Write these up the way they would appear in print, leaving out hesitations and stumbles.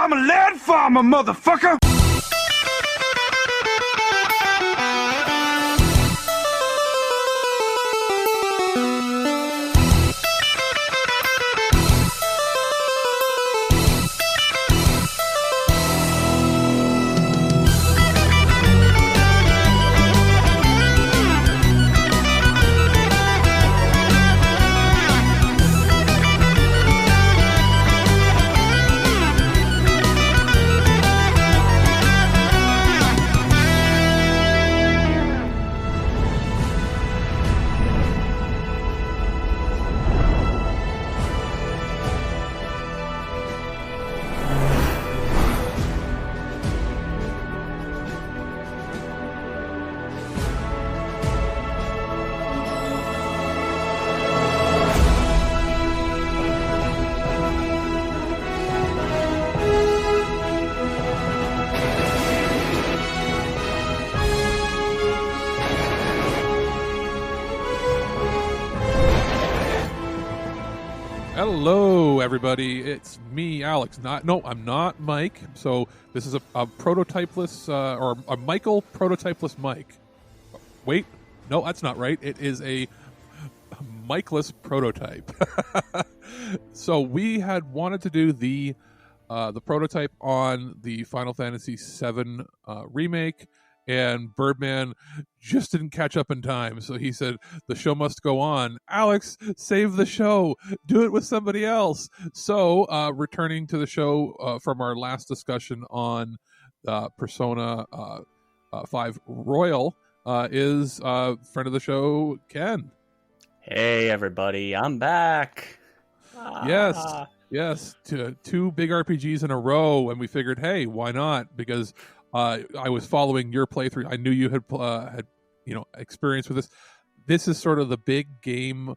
I'm a lead farmer, motherfucker! Hello, everybody. It's me, Alex. I'm not Mike. So this is a prototypeless, or a Michael prototypeless Mike. Wait, no, that's not right. It is a Mikeless prototype. So we had wanted to do the prototype on the Final Fantasy VII Remake, and Birdman just didn't catch up in time. So he said, the show must go on. Alex, save the show. Do it with somebody else. So returning to the show from our last discussion on Persona 5 Royal is friend of the show, Ken. Hey, everybody. I'm back. Yes. Two big RPGs in a row. And we figured, hey, why not? Because I was following your playthrough. I knew you had experience with this. This is sort of the big game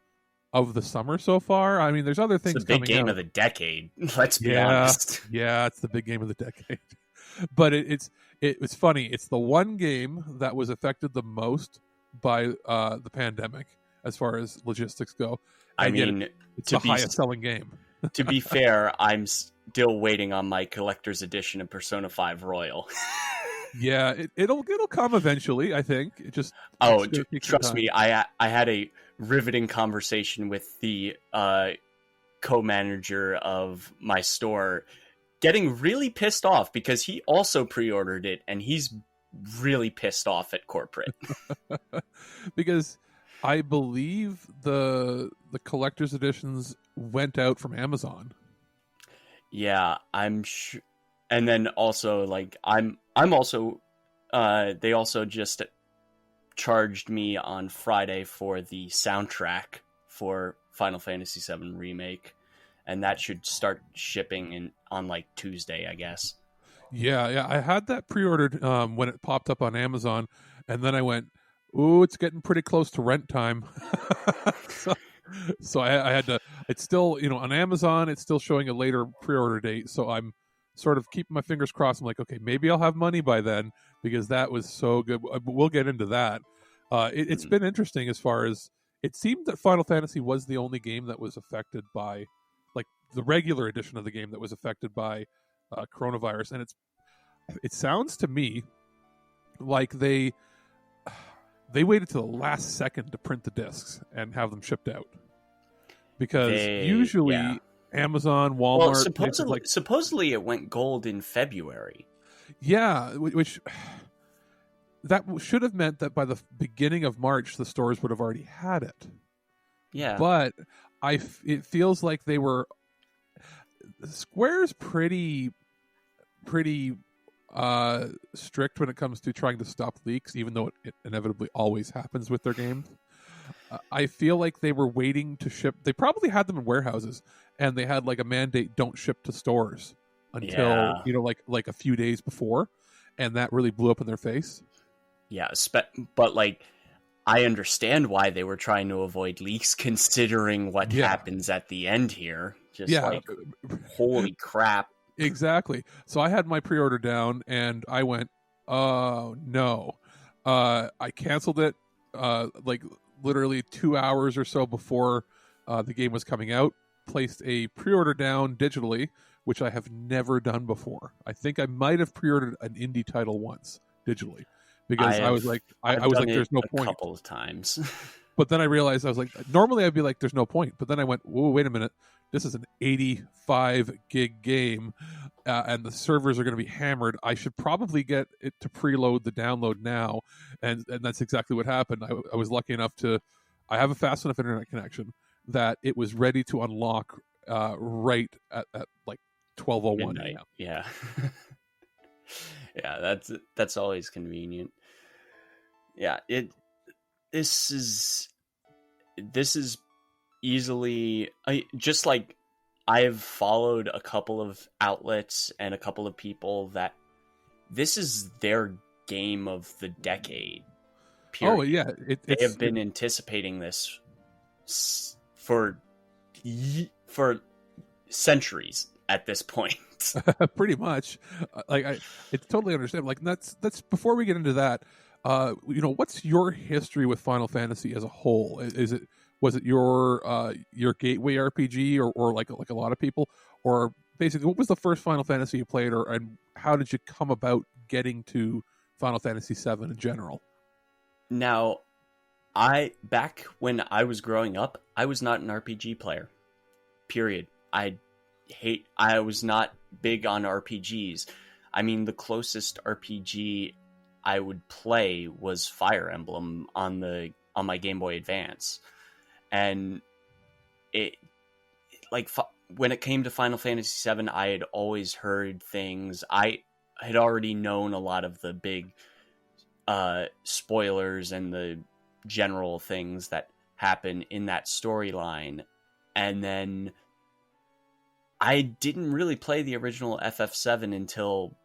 of the summer so far. I mean, there's other things. It's the big game of the decade. Let's be honest. Yeah, it's the big game of the decade. But it's funny. It's the one game that was affected the most by the pandemic as far as logistics go. I mean, it's the highest selling game. To be fair, I'm still waiting on my collector's edition of Persona 5 Royal. Yeah, it'll come eventually, I think. Trust me, I had a riveting conversation with the co-manager of my store, getting really pissed off because he also pre-ordered it, and he's really pissed off at corporate. Because I believe the collector's editions went out from Amazon. Yeah, I'm sure. And then also, like, I'm also, they also just charged me on Friday for the soundtrack for Final Fantasy VII Remake, and that should start shipping on like Tuesday, I guess. Yeah, I had that pre-ordered when it popped up on Amazon, and then I went, ooh, it's getting pretty close to rent time. so I had to, it's still, on Amazon, it's still showing a later pre-order date, so I'm sort of keeping my fingers crossed. I'm like, okay, maybe I'll have money by then, because that was so good. We'll get into that. It's been interesting as far as, it seemed that Final Fantasy was the only game that was affected by, like, the regular edition of the game that was affected by coronavirus, and it sounds to me like they waited till the last second to print the discs and have them shipped out, because usually Amazon, Walmart, well, supposedly it went gold in February. Yeah, which that should have meant that by the beginning of March the stores would have already had it. Yeah, but it feels like they were, Square's pretty strict when it comes to trying to stop leaks, even though it inevitably always happens with their games. I feel like they were waiting to ship. They probably had them in warehouses, and they had like a mandate: don't ship to stores until like a few days before, and that really blew up in their face. Yeah, but like, I understand why they were trying to avoid leaks, considering what happens at the end here. Like, holy crap. Exactly. So I had my pre-order down, and I went, oh, no. I canceled it like literally 2 hours or so before the game was coming out, placed a pre-order down digitally which I have never done before. I think I might have pre-ordered an indie title once digitally because I was like, there's no point. A couple of times. But then I realized, I was like, normally I'd be like, there's no point. But then I went, whoa, wait a minute. This is an 85 gig game, and the servers are going to be hammered. I should probably get it to preload the download now. And that's exactly what happened. I was lucky enough I have a fast enough internet connection that it was ready to unlock right at like 12:01 a.m. Yeah. Yeah, that's always convenient. Yeah, this is easily, just like I've followed a couple of outlets and a couple of people that this is their game of the decade. Period. Oh yeah, they have been anticipating this for centuries at this point. Pretty much. I totally understand. Like that's before we get into that. What's your history with Final Fantasy as a whole? Was it your gateway RPG or like a lot of people, or basically what was the first Final Fantasy you played, and how did you come about getting to Final Fantasy VII in general? Now, back when I was growing up, I was not an RPG player. Period. I was not big on RPGs. I mean, the closest RPG I would play was Fire Emblem on my Game Boy Advance. And when it came to Final Fantasy VII, I had always heard things. I had already known a lot of the big spoilers and the general things that happen in that storyline. And then I didn't really play the original FF7 until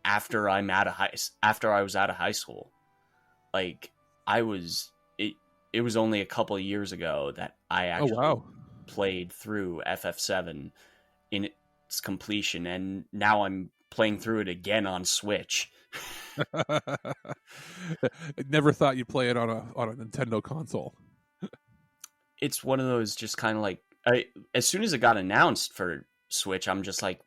after I was out of high school. Like it was only a couple of years ago that I actually played through FF7 in its completion, and now I'm playing through it again on Switch. I never thought you'd play it on a Nintendo console. It's one of those just kind of like, as soon as it got announced for Switch, I'm just like,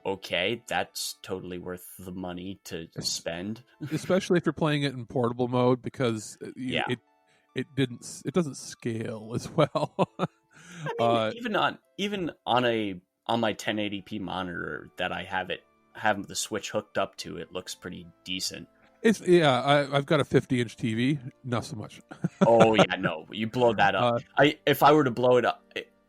okay, that's totally worth the money to spend. Especially if you're playing it in portable mode, because it doesn't scale as well. I mean, even on my 1080p monitor that I have the Switch hooked up to, it looks pretty decent. I've got a 50-inch TV, not so much. Oh yeah, no, you blow that up. If I were to blow it up,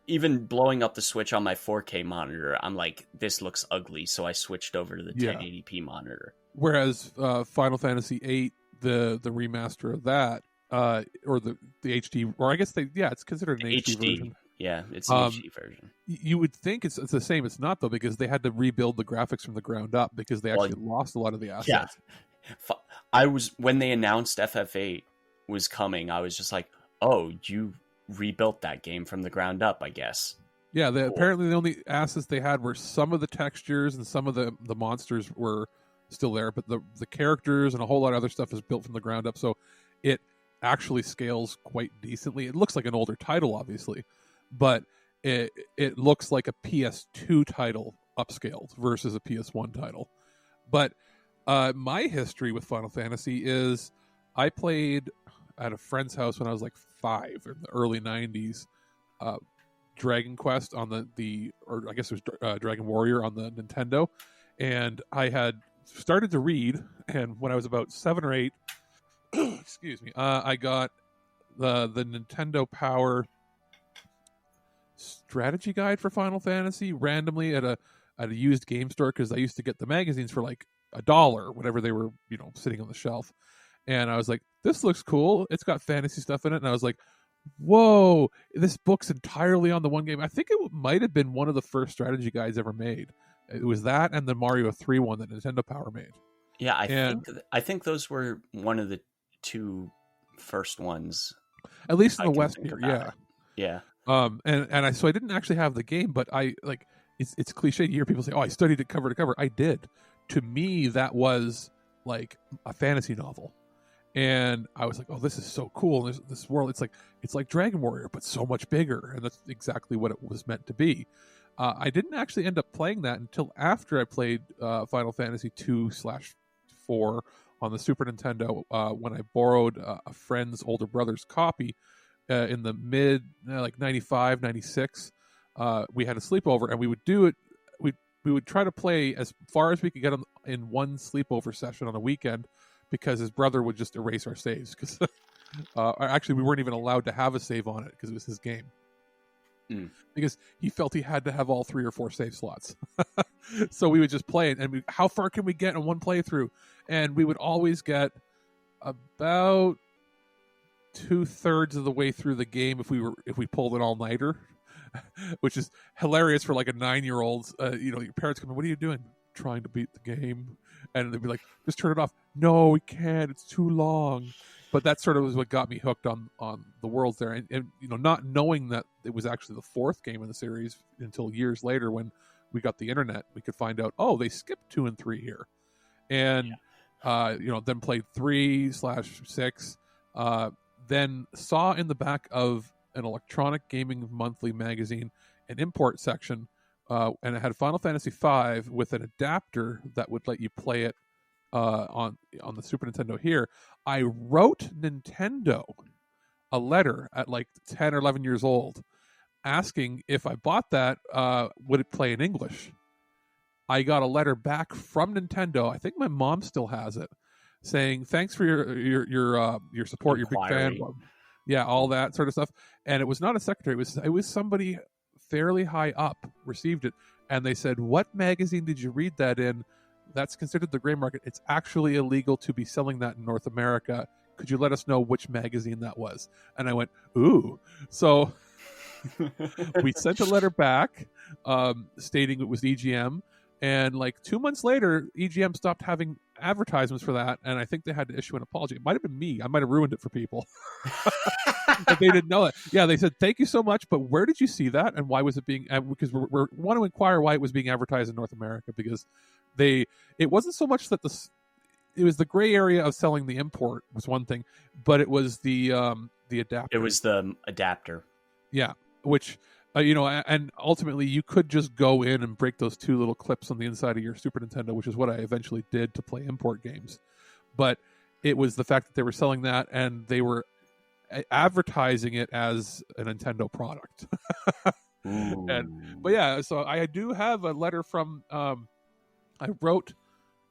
even blowing up the Switch on my 4K monitor, I'm like, this looks ugly, so I switched over to the 1080p monitor. Whereas Final Fantasy VIII, the remaster of that, or the HD, or I guess it's considered an HD version. Yeah, it's an HD version. You would think it's the same. It's not, though, because they had to rebuild the graphics from the ground up because they actually lost a lot of the assets. Yeah. When they announced FF8 was coming, I was just like, oh, you rebuilt that game from the ground up, I guess. Yeah, apparently the only assets they had were some of the textures and some of the monsters were still there, but the characters and a whole lot of other stuff is built from the ground up, so it actually scales quite decently. It looks like an older title, obviously, but it looks like a PS2 title upscaled versus a PS1 title. But my history with Final Fantasy is I played at a friend's house when I was like 5 in the early 90s. Dragon Quest on or I guess it was Dragon Warrior on the Nintendo, and I had started to read, and when I was about 7 or 8, excuse me, I got the Nintendo Power strategy guide for Final Fantasy randomly at a used game store, because I used to get the magazines for like $1 whenever they were sitting on the shelf, and I was like, this looks cool, it's got fantasy stuff in it, and I was like, whoa, this book's entirely on the one game. I think it might have been one of the first strategy guides ever made. It was that and the Mario 3 one that Nintendo Power made. Yeah, I think those were one of the 2 first ones, at least in the West here. Yeah. So I didn't actually have the game, but I like it's cliche to hear people say, "Oh, I studied it cover to cover." I did. To me, that was like a fantasy novel, and I was like, "Oh, this is so cool!" And this world, it's like Dragon Warrior, but so much bigger, and that's exactly what it was meant to be. I didn't actually end up playing that until after I played Final Fantasy 2/4 on the Super Nintendo when I borrowed a friend's older brother's copy in the mid like 95, 96. We had a sleepover, and we would do it. We would try to play as far as we could get in one sleepover session on a weekend, because his brother would just erase our saves. Because actually, we weren't even allowed to have a save on it because it was his game. Because he felt he had to have all 3 or 4 save slots. So we would just play it, and how far can we get in one playthrough? And we would always get about 2/3 of the way through the game if we pulled an all-nighter, which is hilarious for like a 9-year-old. Your parents come in, what are you doing? Trying to beat the game. And they'd be like, just turn it off. No, we can't. It's too long. But that sort of was what got me hooked on the worlds there. And not knowing that it was actually the 4th game in the series until years later when we got the internet, we could find out, they skipped 2 and 3 here. And, then played 3/6. Then saw in the back of an Electronic Gaming Monthly magazine an import section, and it had Final Fantasy V with an adapter that would let you play it on the Super Nintendo here. I wrote Nintendo a letter at like 10 or 11 years old asking if I bought that, would it play in English? I got a letter back from Nintendo. I think my mom still has it, saying thanks for your support. You're a big fan. Yeah, all that sort of stuff. And it was not a secretary. It was somebody fairly high up received it, and they said, "What magazine did you read that in? That's considered the gray market. It's actually illegal to be selling that in North America. Could you let us know which magazine that was?" And I went, "Ooh." So we sent a letter back stating it was EGM. And like 2 months later, EGM stopped having advertisements for that, and I think they had to issue an apology. It might have been me. I might have ruined it for people. But they didn't know it. Yeah, they said, "Thank you so much, but where did you see that, and why was it being..." Because we want to inquire why it was being advertised in North America, because it wasn't so much that it was the gray area of selling the import was one thing, but it was the adapter. It was the adapter. Yeah, which... and ultimately you could just go in and break those 2 little clips on the inside of your Super Nintendo, which is what I eventually did to play import games. But it was the fact that they were selling that, and they were advertising it as a Nintendo product. But yeah, so I do have a letter from, I wrote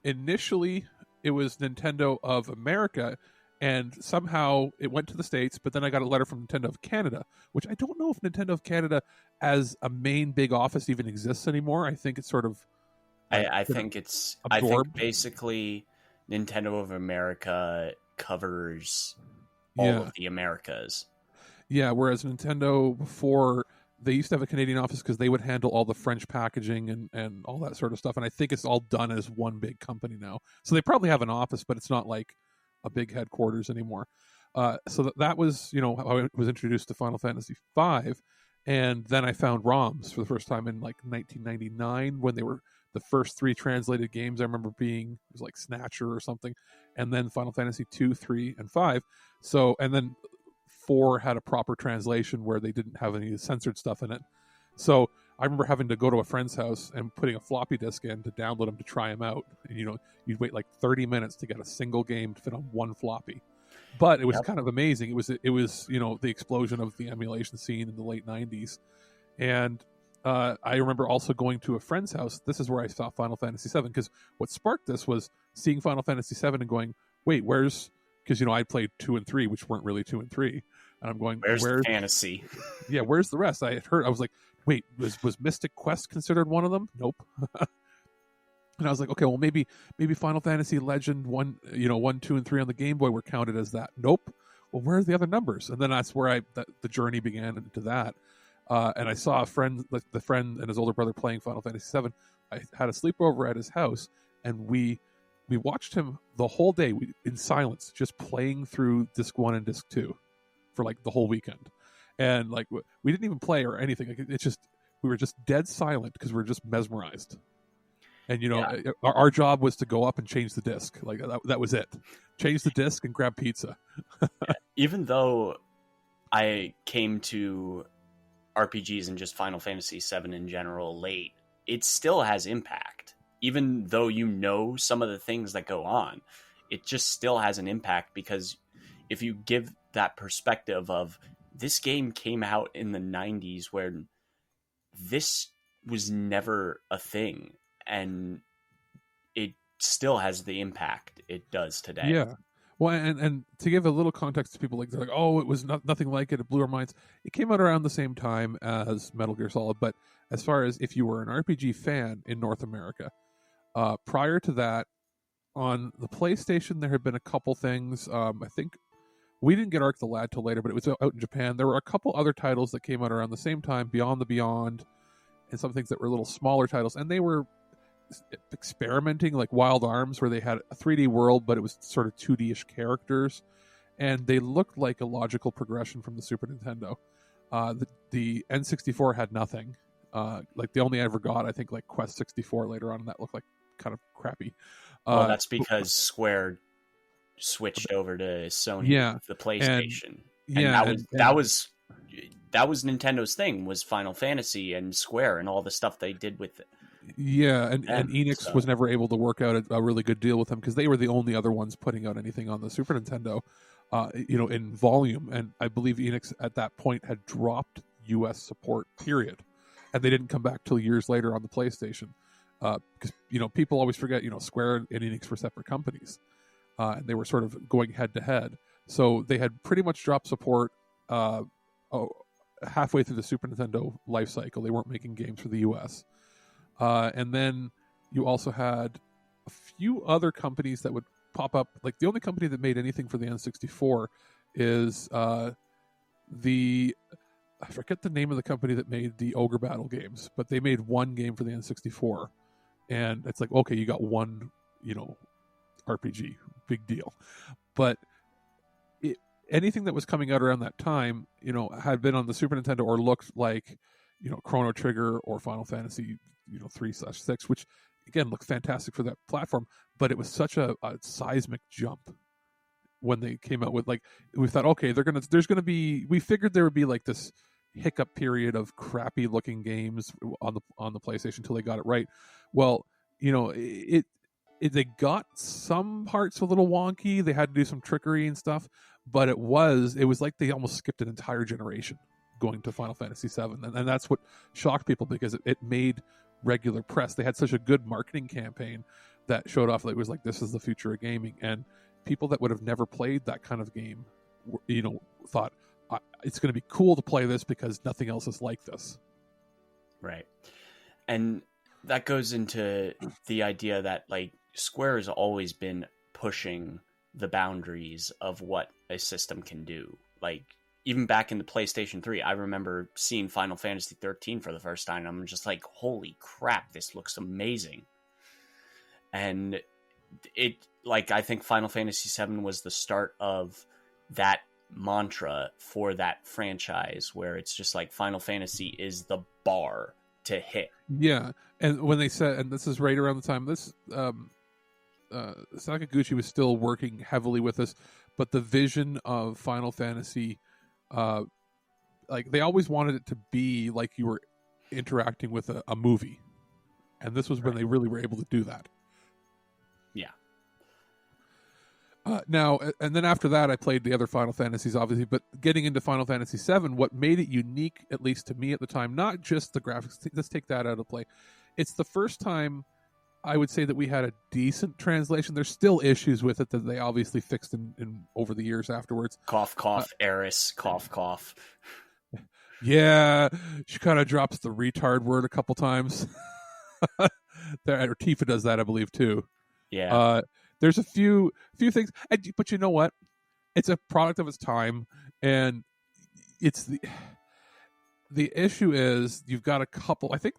initially it was Nintendo of America, and somehow it went to the States, but then I got a letter from Nintendo of Canada, which I don't know if Nintendo of Canada as a main big office even exists anymore. I think it's sort of... I think basically Nintendo of America covers all of the Americas. Yeah, whereas Nintendo before, they used to have a Canadian office because they would handle all the French packaging and all that sort of stuff. And I think it's all done as one big company now. So they probably have an office, but it's not like a big headquarters anymore. So that was, how I was introduced to Final Fantasy V. And then I found ROMs for the first time in like 1999 when they were the first 3 translated games. I remember it was like Snatcher or something. And then Final Fantasy 2, 3, and 5. So, and then 4 had a proper translation where they didn't have any censored stuff in it. So I remember having to go to a friend's house and putting a floppy disk in to download them to try them out. And, you'd wait like 30 minutes to get a single game to fit on one floppy. But it was kind of amazing. It was the explosion of the emulation scene in the late 90s. And I remember also going to a friend's house. This is where I saw Final Fantasy VII, because what sparked this was seeing Final Fantasy VII and going, wait, where's... Because, I played 2 and 3, which weren't really 2 and 3. And I'm going, where's the fantasy? Yeah, where's the rest? I was like, wait, was Mystic Quest considered one of them? Nope. And I was like, okay, well, maybe Final Fantasy Legend 1, 1, 2, and 3 on the Game Boy were counted as that. Nope. Well, where are the other numbers? And then that's where the journey began into that. And I saw the friend and his older brother playing Final Fantasy VII. I had a sleepover at his house, and we watched him the whole day in silence, just playing through disc 1 and disc 2 for like the whole weekend. And like we didn't even play or anything. Like, it's just we were just dead silent because we were just mesmerized. And our job was to go up and change the disc. Like that was it. Change the disc and grab pizza. Even though I came to RPGs and just Final Fantasy VII in general late, it still has impact. Even though you know some of the things that go on, it just still has an impact, because if you give that perspective of this game came out in the 90s where this was never a thing, and it still has the impact it does today. Yeah. Well, and to give a little context to people, like, they're like, oh, it was nothing like it. It blew our minds. It came out around the same time as Metal Gear Solid. But as far as if you were an RPG fan in North America, prior to that, on the PlayStation, there had been a couple things. I think we didn't get Ark the Lad till later, but it was out in Japan. There were a couple other titles that came out around the same time, Beyond the Beyond, and some things that were little smaller titles. And they were experimenting, like Wild Arms, where they had a 3D world, but it was sort of 2D-ish characters, and they looked like a logical progression from the Super Nintendo. The N64 had nothing. Like, the only I ever got, I think, like Quest 64 later on, and that looked like kind of crappy. Well, that's because Square switched over to Sony with the PlayStation. That was Nintendo's thing, was Final Fantasy and Square and all the stuff they did with it. Yeah, and Enix was never able to work out a really good deal with them, because they were the only other ones putting out anything on the Super Nintendo, in volume. And I believe Enix at that point had dropped U.S. support, period. And they didn't come back till years later on the PlayStation. Because, people always forget, Square and Enix were separate companies. And they were sort of going head to head. So they had pretty much dropped support halfway through the Super Nintendo life cycle. They weren't making games for the U.S. And then you also had a few other companies that would pop up. Like, the only company that made anything for the N64 is I forget the name of the company that made the Ogre Battle games, but they made one game for the N64. And it's like, okay, you got one, RPG, big deal. But anything that was coming out around that time, had been on the Super Nintendo or looked like, Chrono Trigger or Final Fantasy 3/6, which again looked fantastic for that platform, but it was such a seismic jump when they came out with, like, we thought, okay, we figured there would be like this hiccup period of crappy looking games on the PlayStation until they got it right. Well, they got some parts a little wonky. They had to do some trickery and stuff, but it was like they almost skipped an entire generation going to Final Fantasy VII, and that's what shocked people, because it made regular press. They had such a good marketing campaign that showed off that it was like, this is the future of gaming, and people that would have never played that kind of game, thought it's going to be cool to play this because nothing else is like this. Right. And that goes into the idea that, like, Square has always been pushing the boundaries of what a system can do. Like, even back in the PlayStation 3, I remember seeing Final Fantasy 13 for the first time, and I'm just like, holy crap, this looks amazing. And I think Final Fantasy VII was the start of that mantra for that franchise, where it's just like, Final Fantasy is the bar to hit. Yeah, and when they said, and this is right around the time this Sakaguchi was still working heavily with us, but the vision of Final Fantasy, like, they always wanted it to be like you were interacting with a movie, and this was when they really were able to do that. Yeah. Now, and then after that, I played the other Final Fantasies, obviously, but getting into Final Fantasy VII, what made it unique, at least to me at the time, not just the graphics, let's take that out of play. It's the first time I would say that we had a decent translation. There's still issues with it that they obviously fixed in over the years afterwards. Cough, cough, Eris, cough, cough. Yeah, she kind of drops the retard word a couple times. Or Tifa does that, I believe, too. Yeah. There's a few things, but you know what? It's a product of its time, and it's the issue is you've got a couple. I think,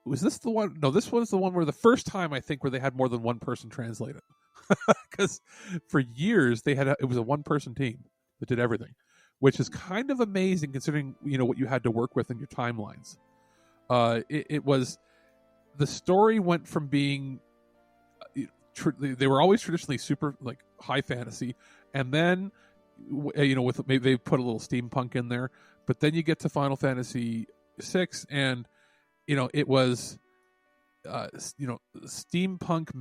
was this the one? No, this was the one where the first time, I think, where they had more than one person translate it, because for years it was a one-person team that did everything, which is kind of amazing considering what you had to work with in your timelines. It was, the story went from being, they were always traditionally super, like, high fantasy, and then with maybe they put a little steampunk in there, But then you get to Final Fantasy VI, and it was steampunk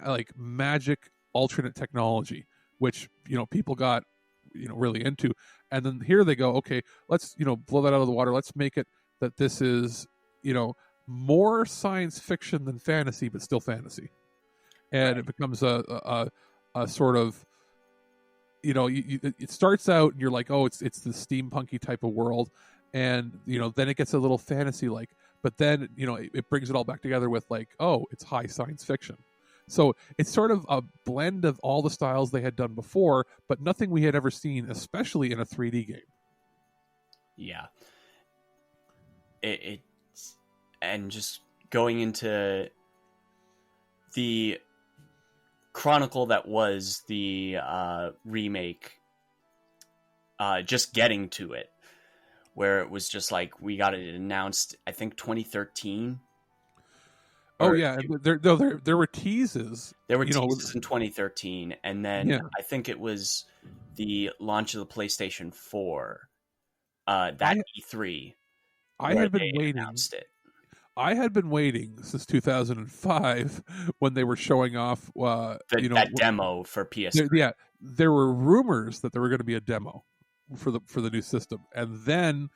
like magic alternate technology, which people got really into. And then here they go, okay, let's blow that out of the water. Let's make it that this is more science fiction than fantasy, but still fantasy. And it becomes a sort of it starts out and you're like, oh, it's the steampunky type of world, and then it gets a little fantasy like, but then it brings it all back together with like, oh, it's high science fiction. So it's sort of a blend of all the styles they had done before, but nothing we had ever seen, especially in a 3D game. Yeah. It's and just going into the chronicle that was the remake, just getting to it, where it was just like, we got it announced, I think 2013. Oh yeah, there were teases. There were teases in 2013, and then I think it was the launch of the PlayStation 4, that E3. I had been waiting. Announced it. I had been waiting since 2005 when they were showing off that demo for PS3. There were rumors that there were going to be a demo for the new system, and then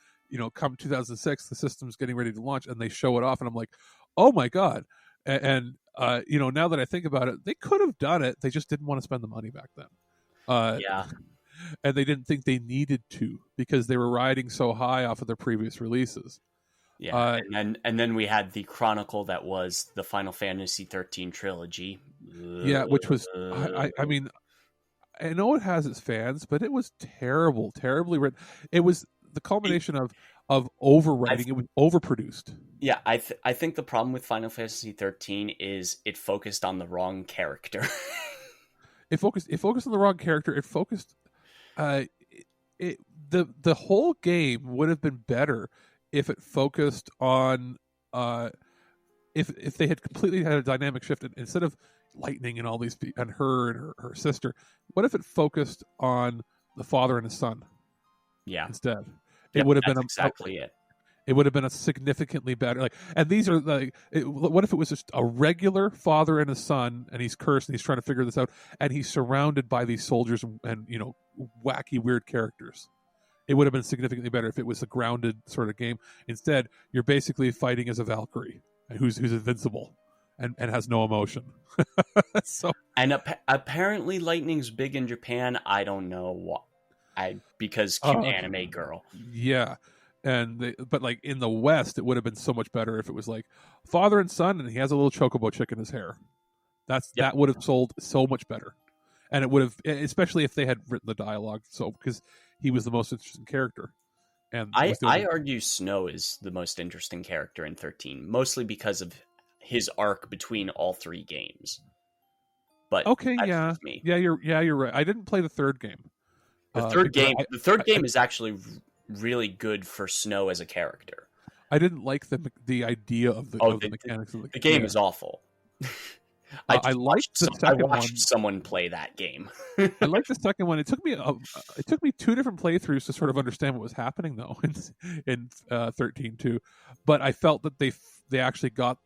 come 2006, the system's getting ready to launch, and they show it off, and I'm like, oh my god! And now that I think about it, they could have done it. They just didn't want to spend the money back then. And they didn't think they needed to because they were riding so high off of their previous releases. Yeah, and then we had the chronicle that was the Final Fantasy XIII trilogy. Yeah, which was I mean, I know it has its fans, but it was terribly written. It was the culmination of overwriting. It was overproduced. Yeah, I think the problem with Final Fantasy XIII is it focused on the wrong character. It focused on the wrong character. It focused. The whole game would have been better if it focused on if they had completely had a dynamic shift, and instead of Lightning and all these and her sister, what if it focused on the father and his son? Yeah, instead, it would have been exactly it. It would have been a significantly better and these are what if it was just a regular father and a son, and he's cursed and he's trying to figure this out, and he's surrounded by these soldiers and wacky weird characters. It would have been significantly better if it was a grounded sort of game. Instead, you're basically fighting as a Valkyrie who's invincible and has no emotion. So, and apparently Lightning's big in Japan. I don't know why. Because cute anime girl. Yeah. But like in the West, it would have been so much better if it was like father and son, and he has a little chocobo chick in his hair. That would have sold so much better, and it would have, especially if they had written the dialogue. So because he was the most interesting character, and I argue Snow is the most interesting character in 13, mostly because of his arc between all three games. But okay, you're right. I didn't play the third game. The third game is actually really good for Snow as a character. I didn't like the idea of the mechanics of the game. Is awful. I watched someone play that game. I liked the second one. It took me 2 different playthroughs to sort of understand what was happening though in 13 too. But I felt that they actually got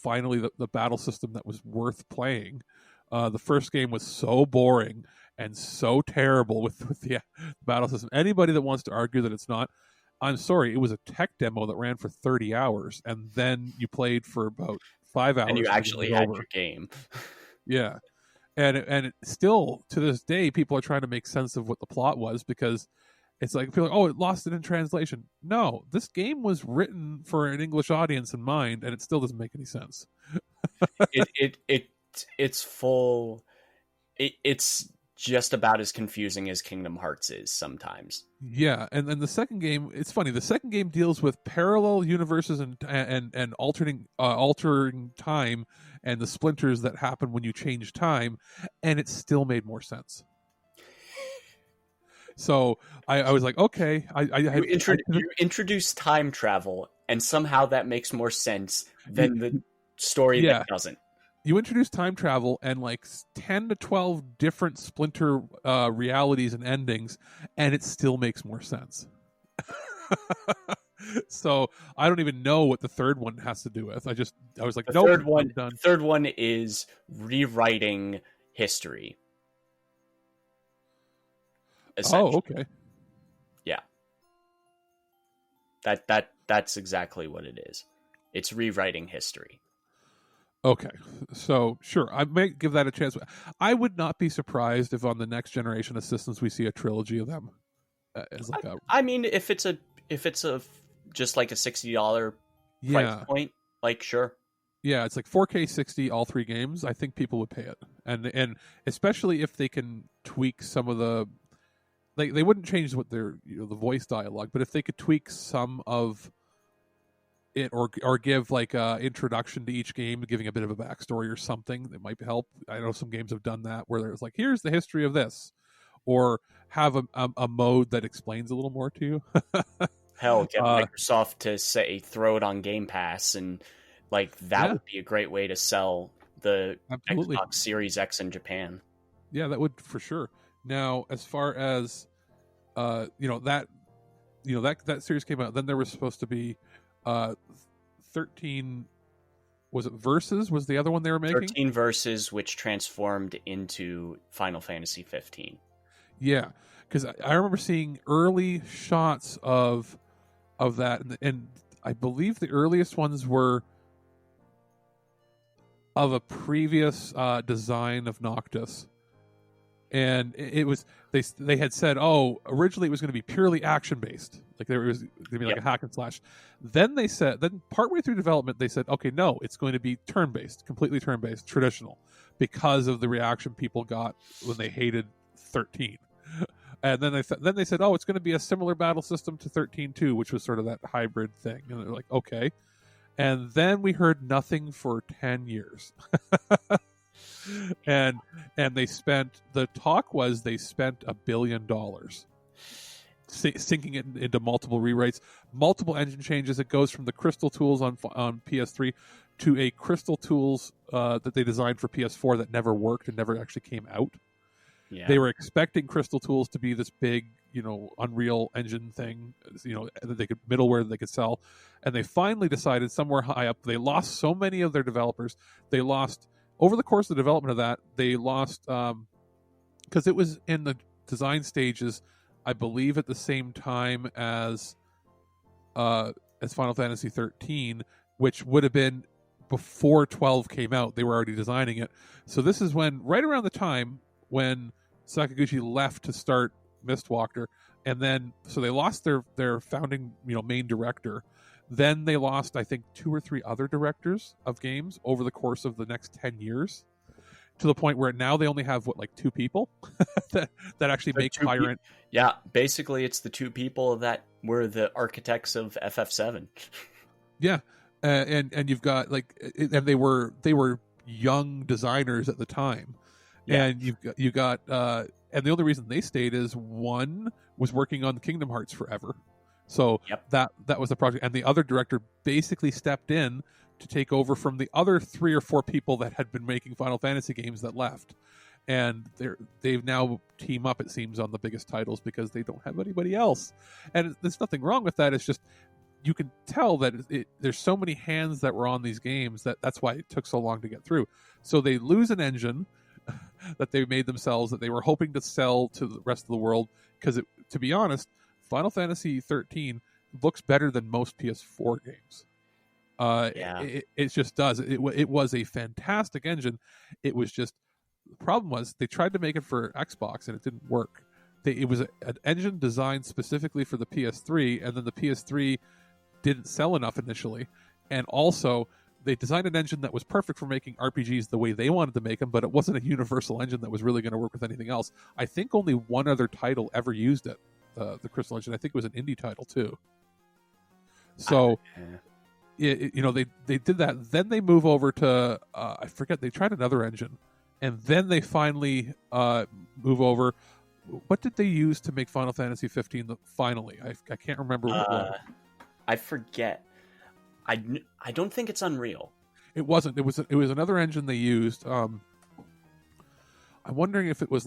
finally the battle system that was worth playing. The first game was so boring and so terrible with the battle system. Anybody that wants to argue that it's not, I'm sorry, it was a tech demo that ran for 30 hours, and then you played for about 5 hours. And you actually had your game. Yeah. And still, to this day, people are trying to make sense of what the plot was, because it's like, people are like, oh, it lost it in translation. No, this game was written for an English audience in mind, and it still doesn't make any sense. It's full... It's just about as confusing as Kingdom Hearts is sometimes. Yeah, and then the second game, it's funny. The second game deals with parallel universes and altering time and the splinters that happen when you change time, and it still made more sense. So I was like, okay, you introduce time travel, and somehow that makes more sense than the story that doesn't. You introduce time travel and like 10 to 12 different splinter realities and endings, and it still makes more sense. So I don't even know what the third one has to do with. I was like, The nope, third one, I'm done. the third one is rewriting history. Oh, okay. Yeah. That's exactly what it is. It's rewriting history. Okay, so sure, I may give that a chance. I would not be surprised if on the next generation of systems we see a trilogy of them. As like I mean, if it's a just like a $60 price point, like sure. Yeah, it's like 4K 60, all three games. I think people would pay it, and especially if they can tweak some of the, like they wouldn't change what their the voice dialogue, but if they could tweak some of it or give like a introduction to each game, giving a bit of a backstory or something that might help. I know some games have done that where there's like, here's the history of this, or have a mode that explains a little more to you. Hell, get Microsoft to say throw it on Game Pass, and like that would be a great way to sell the Xbox Series X in Japan. Yeah, that would for sure. Now, as far as that series came out, then there was supposed to be 13, was it Versus was the other one they were making? 13 Versus, which transformed into Final Fantasy 15. Yeah, because I remember seeing early shots of that, and I believe the earliest ones were of a previous design of Noctis. And it was they had said, oh, originally it was going to be purely action based, like there was going to be like a hack and slash. Then they said, then partway through development, they said, okay, no, it's going to be turn based, completely turn based, traditional, because of the reaction people got when they hated 13. And then they said, oh, it's going to be a similar battle system to 13 too, which was sort of that hybrid thing. And they're like, okay. And then we heard nothing for 10 years. and they spent, the talk was they spent $1 billion sinking it into multiple rewrites, multiple engine changes. It goes from the Crystal tools on PS3 to a Crystal tools that they designed for PS4 that never worked and never actually came out. Yeah. They were expecting Crystal tools to be this big, Unreal Engine thing, that they could middleware that they could sell, and they finally decided somewhere high up. They lost so many of their developers. They lost over the course of the development of that. They lost because it was in the design stages, I believe, at the same time as Final Fantasy 13, which would have been before 12 came out. They were already designing it. So this is when, right around the time when Sakaguchi left to start Mistwalker, and then so they lost their founding main director. Then they lost, I think, 2 or 3 other directors of games over the course of the next 10 years, to the point where now they only have 2 people that actually make Tyrant. Yeah, basically it's the 2 people that were the architects of FF7. Yeah, and you've got and they were young designers at the time. Yeah. And you got and the only reason they stayed is one was working on Kingdom Hearts forever, so that was the project, and the other director basically stepped in to take over from the other 3 or 4 people that had been making Final Fantasy games that left, and they've now team up, it seems, on the biggest titles because they don't have anybody else, and there's nothing wrong with that. It's just you can tell that there's so many hands that were on these games that's why it took so long to get through. So they lose an engine that they made themselves that they were hoping to sell to the rest of the world, because to be honest, Final Fantasy 13 looks better than most PS4 games. It just does. It was a fantastic engine. It was just, the problem was they tried to make it for Xbox and it didn't work. It was an engine designed specifically for the PS3, and then the PS3 didn't sell enough initially, and also they designed an engine that was perfect for making RPGs the way they wanted to make them, but it wasn't a universal engine that was really going to work with anything else. I think only one other title ever used it, the Crystal Engine. I think it was an indie title too. So, they did that. Then they move over to, I forget, they tried another engine, and then they finally move over. What did they use to make Final Fantasy 15 finally? I can't remember what it was. I forget. I don't think it's Unreal. It wasn't. It was another engine they used. I'm wondering if it was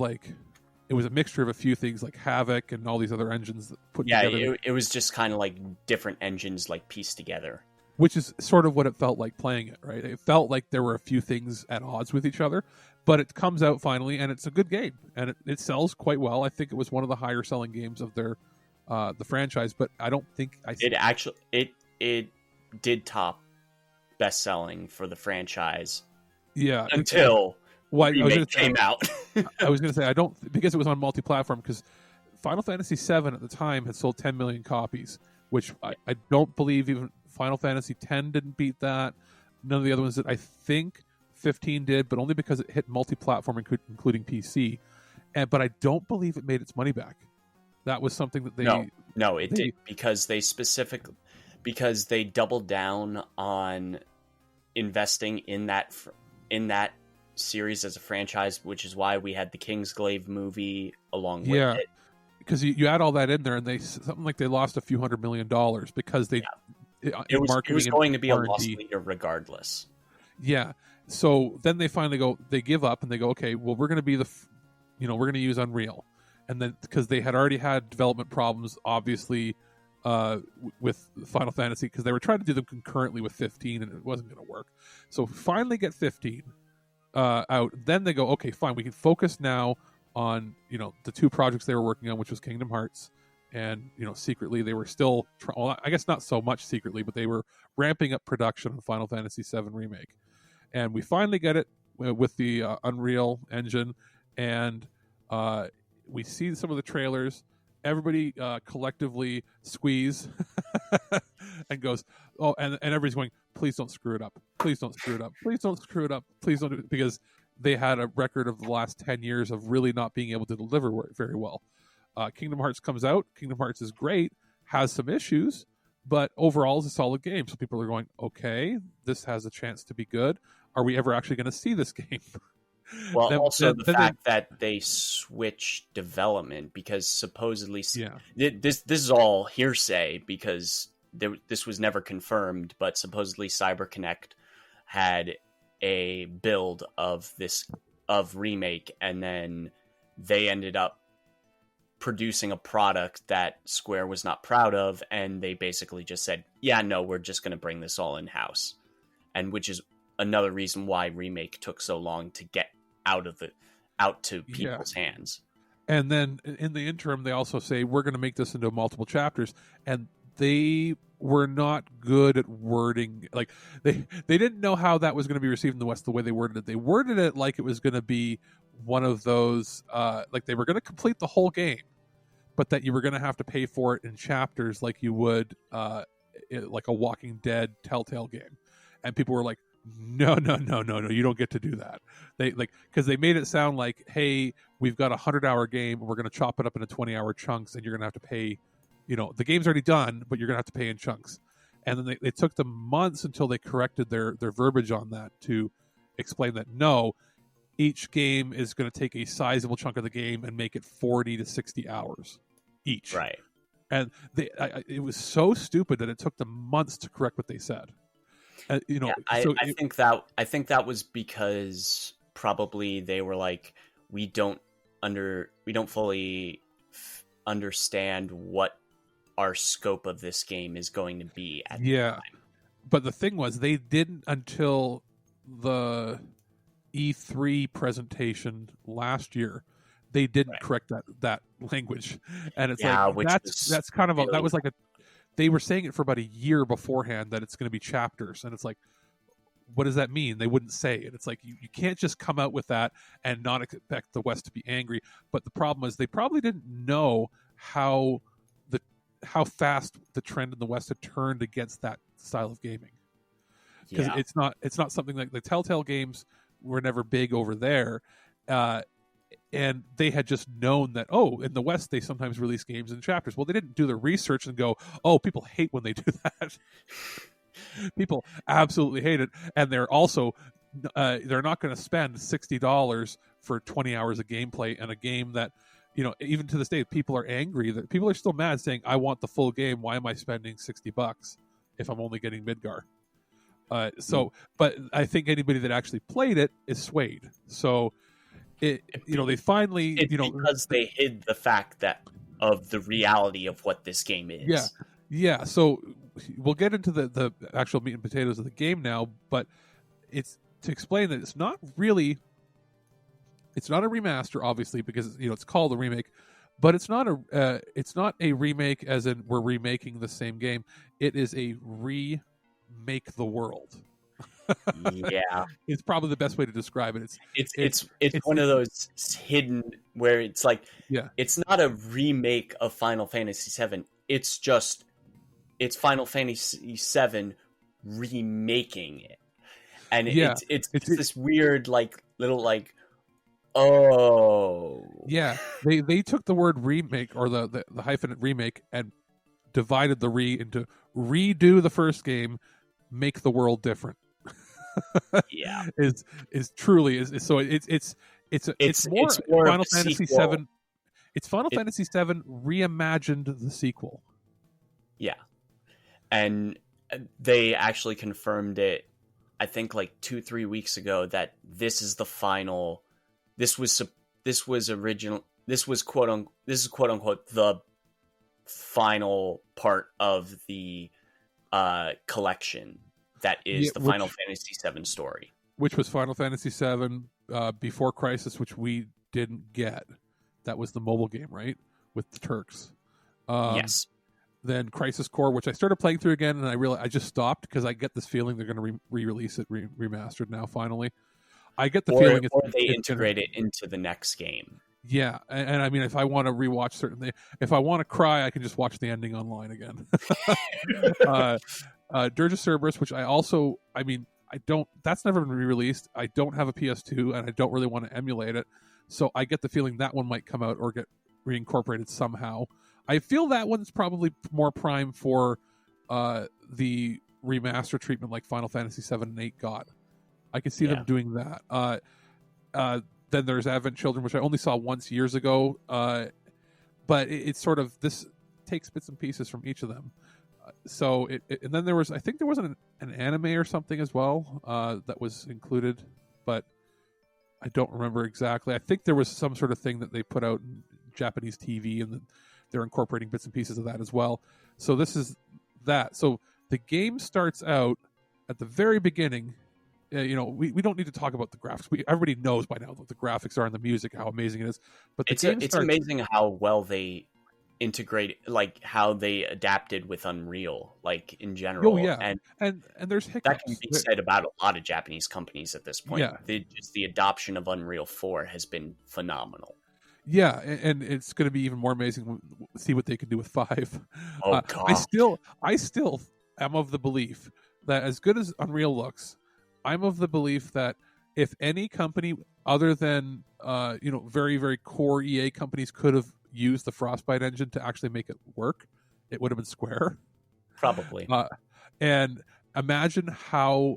it was a mixture of a few things like Havoc and all these other engines that put Yeah, together. it was just kind of like different engines like pieced together. Which is sort of what it felt like playing it, right? It felt like there were a few things at odds with each other, but it comes out finally, and it's a good game, and it sells quite well. I think it was one of the higher selling games of their the franchise, but I don't think it did top best selling for the franchise. Yeah, until Remake came out. I was going to say I don't, because it was on multi-platform, because Final Fantasy VII at the time had sold 10 million copies, which I don't believe even Final Fantasy X didn't beat that. None of the other ones did. I think 15 did, but only because it hit multi-platform, including PC. But I don't believe it made its money back. That was something that they... No, it did, because they doubled down on investing in that series as a franchise, which is why we had the Kingsglaive movie along with it. Because you add all that in there, and they lost a few $100 million because they... It was going to be R&D. A loss leader regardless. Yeah. So then they finally they give up and they go, okay, well, we're going to be we're going to use Unreal. And then because they had already had development problems, obviously, with Final Fantasy, because they were trying to do them concurrently with 15 and it wasn't going to work. So finally get 15 out. Then they go, okay, fine, we can focus now on, the two projects they were working on, which was Kingdom Hearts. And, secretly they were still, I guess not so much secretly, but they were ramping up production on Final Fantasy VII Remake. And we finally get it with the Unreal Engine. And we see some of the trailers. Everybody collectively squeeze and goes, oh, and everybody's going, please don't screw it up. Please don't screw it up. Please don't screw it up. Please don't do it. Because they had a record of the last 10 years of really not being able to deliver very well. Kingdom Hearts comes out. Kingdom Hearts is great, has some issues, but overall is a solid game. So people are going, okay, this has a chance to be good. Are we ever actually going to see this game? Well, the fact that they switched development, because supposedly this is all hearsay because this was never confirmed, but supposedly CyberConnect had a build of Remake, and then they ended up producing a product that Square was not proud of, and they basically just said, yeah, no, we're just going to bring this all in-house. And which is another reason why Remake took so long to get out to people's hands. And then in the interim, they also say, we're going to make this into multiple chapters. And they were not good at wording. Like, they didn't know how that was going to be received in the West the way they worded it. They worded it like it was going to be one of those, like they were going to complete the whole game, but that you were going to have to pay for it in chapters like you would like a Walking Dead Telltale game. And people were like, no, you don't get to do that. Because they made it sound like, hey, we've got a 100-hour game, and we're going to chop it up into 20-hour chunks, and you're going to have to pay, the game's already done, but you're going to have to pay in chunks. And then they took them months until they corrected their verbiage on that to explain that, no, each game is going to take a sizable chunk of the game and make it 40 to 60 hours each. Right. And it was so stupid that it took them months to correct what they said. I think that was because probably they were like, we don't fully understand what our scope of this game is going to be at the time. But the thing was, they didn't until the E3 presentation last year. They didn't correct that language, and it's that's kind of that was like they were saying it for about a year beforehand that it's going to be chapters, and it's like, what does that mean? They wouldn't say it. It's like you can't just come out with that and not expect the West to be angry. But the problem is they probably didn't know how fast the trend in the West had turned against that style of gaming. Because it's not something like the Telltale games were never big over there. And they had just known that, in the West, they sometimes release games in chapters. Well, they didn't do the research and go, people hate when they do that. People absolutely hate it. And they're also, they're not going to spend $60 for 20 hours of gameplay in a game that, even to this day, people are angry. That people are still mad saying, I want the full game. Why am I spending $60 if I'm only getting Midgar? But I think anybody that actually played it is swayed. So they finally, it's because they hid the fact of the reality of what this game is. Yeah. So we'll get into the actual meat and potatoes of the game now, but it's to explain that it's not a remaster, obviously, because it's called a remake, but it's not a remake as in we're remaking the same game. It is a remake the world. Yeah, it's probably the best way to describe it. It's one of those hidden where it's like, it's not a remake of Final Fantasy VII. It's Final Fantasy VII remaking it, and it's this weird little oh yeah. They took the word remake or the hyphenate remake and divided the into redo the first game, make the world different. Yeah, is truly so it's more Final Fantasy VII. It's Final Fantasy VII reimagined the sequel. Yeah, and they actually confirmed it, I think 2-3 weeks ago, that this is the final. This was original. This is quote unquote the final part of the collection. That is the Final Fantasy VII story. Which was Final Fantasy VII Before Crisis, which we didn't get. That was the mobile game, right? With the Turks. Yes. Then Crisis Core, which I started playing through again, and I just stopped because I get this feeling they're going to re-release it remastered now, finally. I get the feeling or they integrate it into the next game. Yeah, and I mean, if I want to rewatch certain things, if I want to cry, I can just watch the ending online again. Dirge of Cerberus, which that's never been re-released. I don't have a PS2, and I don't really want to emulate it, so I get the feeling that one might come out or get reincorporated somehow. I feel that one's probably more prime for the remaster treatment like Final Fantasy VII and 8 got. I can see them doing that. Then there's Advent Children, which I only saw once years ago, but it's sort of, this takes bits and pieces from each of them. So and then there was an anime or something as well that was included, but I don't remember exactly. I think there was some sort of thing that they put out in Japanese TV, and they're incorporating bits and pieces of that as well. So this is that. So the game starts out at the very beginning. We don't need to talk about the graphics. Everybody knows by now what the graphics are and the music, how amazing it is. But it's amazing how well they integrate, how they adapted with Unreal, in general. Oh yeah, and there's hiccups. That can be said about a lot of Japanese companies at this point. Yeah. The adoption of Unreal 4 has been phenomenal. Yeah, and it's going to be even more amazing to see what they can do with 5. Oh God! I still am of the belief that as good as Unreal looks, I'm of the belief that if any company other than very, very core EA companies could have used the Frostbite engine to actually make it work, it would have been Square. Probably. And imagine how,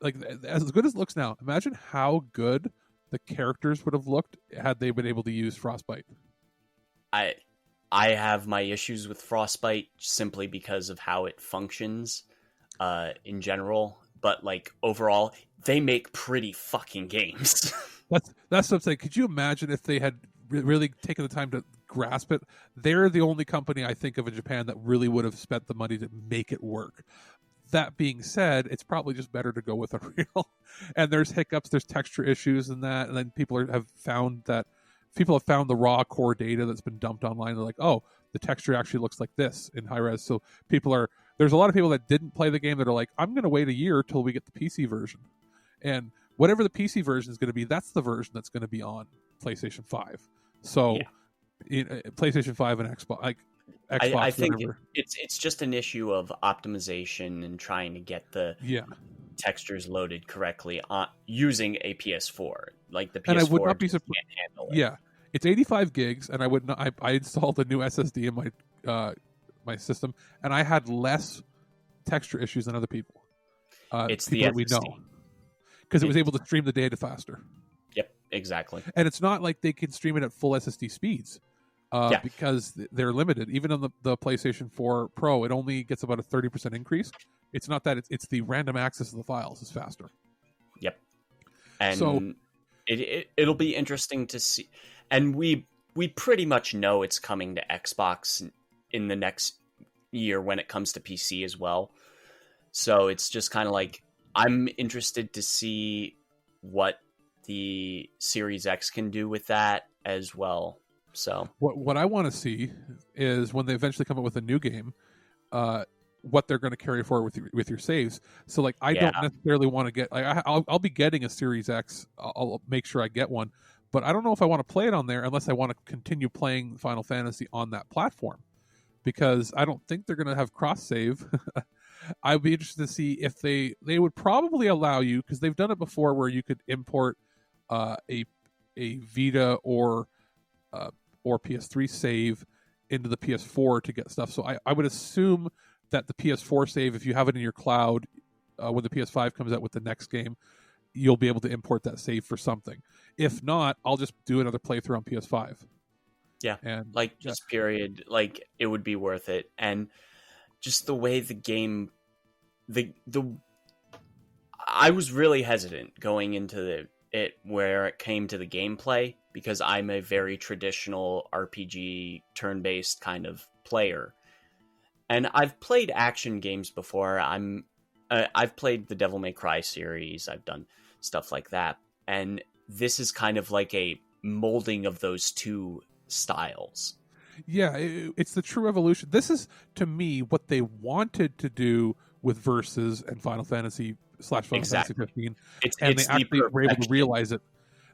as good as it looks now, imagine how good the characters would have looked had they been able to use Frostbite. I have my issues with Frostbite simply because of how it functions in general. But overall, they make pretty fucking games. That's what I'm saying. Could you imagine if they had really taken the time to grasp it? They're the only company I think of in Japan that really would have spent the money to make it work. That being said, it's probably just better to go with Unreal. And there's hiccups, there's texture issues and that. And then people have found the raw core data that's been dumped online. They're like, oh, the texture actually looks like this in high res. So there's a lot of people that didn't play the game that are like, I'm going to wait a year till we get the PC version. And whatever the PC version is going to be, that's the version that's going to be on PlayStation 5. So PlayStation 5 and Xbox, Xbox, I think whatever. It's just an issue of optimization and trying to get the textures loaded correctly using a PS4. The PS4 and I would not be can't handle it. Yeah, it's 85 gigs, and I would not. I installed a new SSD in my system, and I had less texture issues than other people. It's people the that we know because it was able to stream the data faster. Yep, exactly. And it's not like they can stream it at full SSD speeds. Because they're limited. Even on the PlayStation 4 Pro, it only gets about a 30% increase. It's not that, it's the random access of the files is faster. Yep. And so It'll be interesting to see, and we pretty much know it's coming to Xbox in the next year when it comes to PC as well. So it's just kind of like, I'm interested to see what the Series X can do with that as well. So what I want to see is when they eventually come up with a new game, what they're going to carry forward with your saves. So like, I don't necessarily want to get. I'll be getting a Series X. I'll make sure I get one, but I don't know if I want to play it on there unless I want to continue playing Final Fantasy on that platform, because I don't think they're going to have cross save. I'd be interested to see if they would probably allow you, because they've done it before, where you could import a Vita or PS3 save into the PS4 to get stuff. So I would assume that the PS4 save, if you have it in your cloud, when the PS5 comes out with the next game, you'll be able to import that save for something. If not, I'll just do another playthrough on PS5. Yeah, and like just period. Like, it would be worth it, and just the way the game, I was really hesitant going into it where it came to the gameplay, because I'm a very traditional RPG turn-based kind of player, and I've played action games before. I've played the Devil May Cry series. I've done stuff like that, and this is kind of like a molding of those two styles. Yeah, it's the true evolution. This is, to me, what they wanted to do with Versus and Final Fantasy / Final Fantasy 15, and they actually were able to realize it.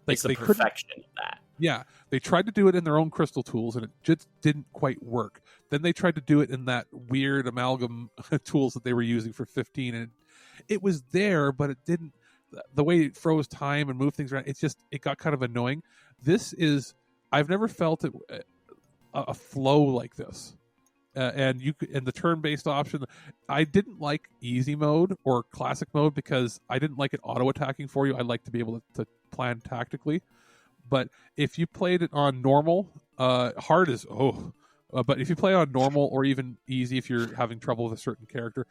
Like, it's the perfection of that. Yeah, they tried to do it in their own Crystal tools, and it just didn't quite work. Then they tried to do it in that weird amalgam tools that they were using for 15, and it was there, but it didn't. The way it froze time and moved things around, it got kind of annoying. This is, I've never felt it a flow like this. And the turn-based option, I didn't like easy mode or classic mode because I didn't like it auto-attacking for you. I like to be able to plan tactically. But if you played it on normal, hard is but if you play on normal or even easy, if you're having trouble with a certain character,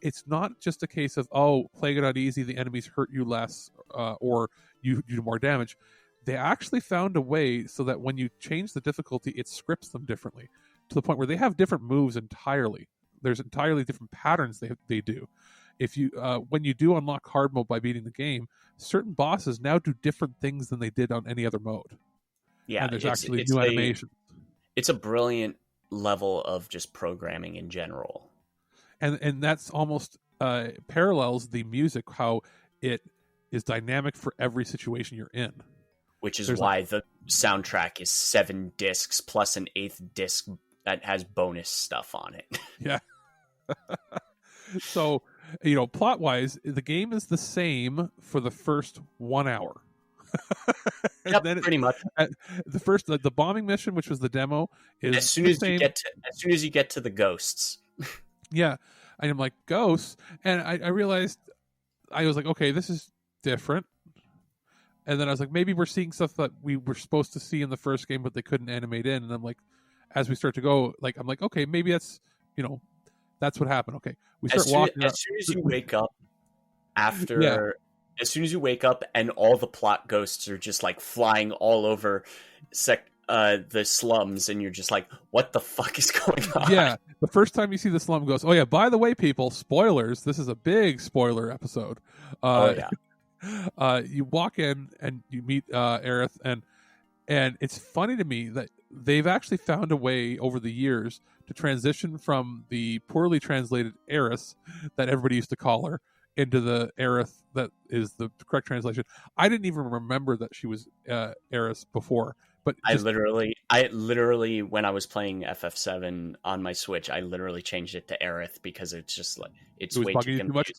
it's not just a case of playing it on easy, the enemies hurt you less, or you do more damage. They actually found a way so that when you change the difficulty, it scripts them differently, to the point where they have different moves entirely. There's entirely different patterns they do. If you when you do unlock hard mode by beating the game, certain bosses now do different things than they did on any other mode. Yeah, and there's actually new animations. It's a brilliant level of just programming in general, and that's almost parallels the music, how it is dynamic for every situation you're in. Which is why the soundtrack is 7 discs plus an 8th disc that has bonus stuff on it. Yeah. So, plot-wise, the game is the same for the first 1 hour. Yep, then pretty much. The bombing mission, which was the demo, is as soon as you get to the ghosts. Yeah, and I'm like, ghosts, and I realized, I was like, okay, this is different. And then I was like, maybe we're seeing stuff that we were supposed to see in the first game, but they couldn't animate in. And I'm like, as we start to go, I'm like, okay, maybe that's, that's what happened. Okay, we start walking. As soon as you wake up, as soon as you wake up, and all the plot ghosts are just like flying all over the slums, and you're just like, what the fuck is going on? Yeah, the first time you see the slum goes, oh yeah, by the way, people, spoilers. This is a big spoiler episode. You walk in and you meet Aerith, and it's funny to me that they've actually found a way over the years to transition from the poorly translated Aerith that everybody used to call her into the Aerith that is the correct translation. I didn't even remember that she was Aerith before, but I literally when I was playing FF7 on my Switch, I literally changed it to Aerith because it's just like it's way too confusing.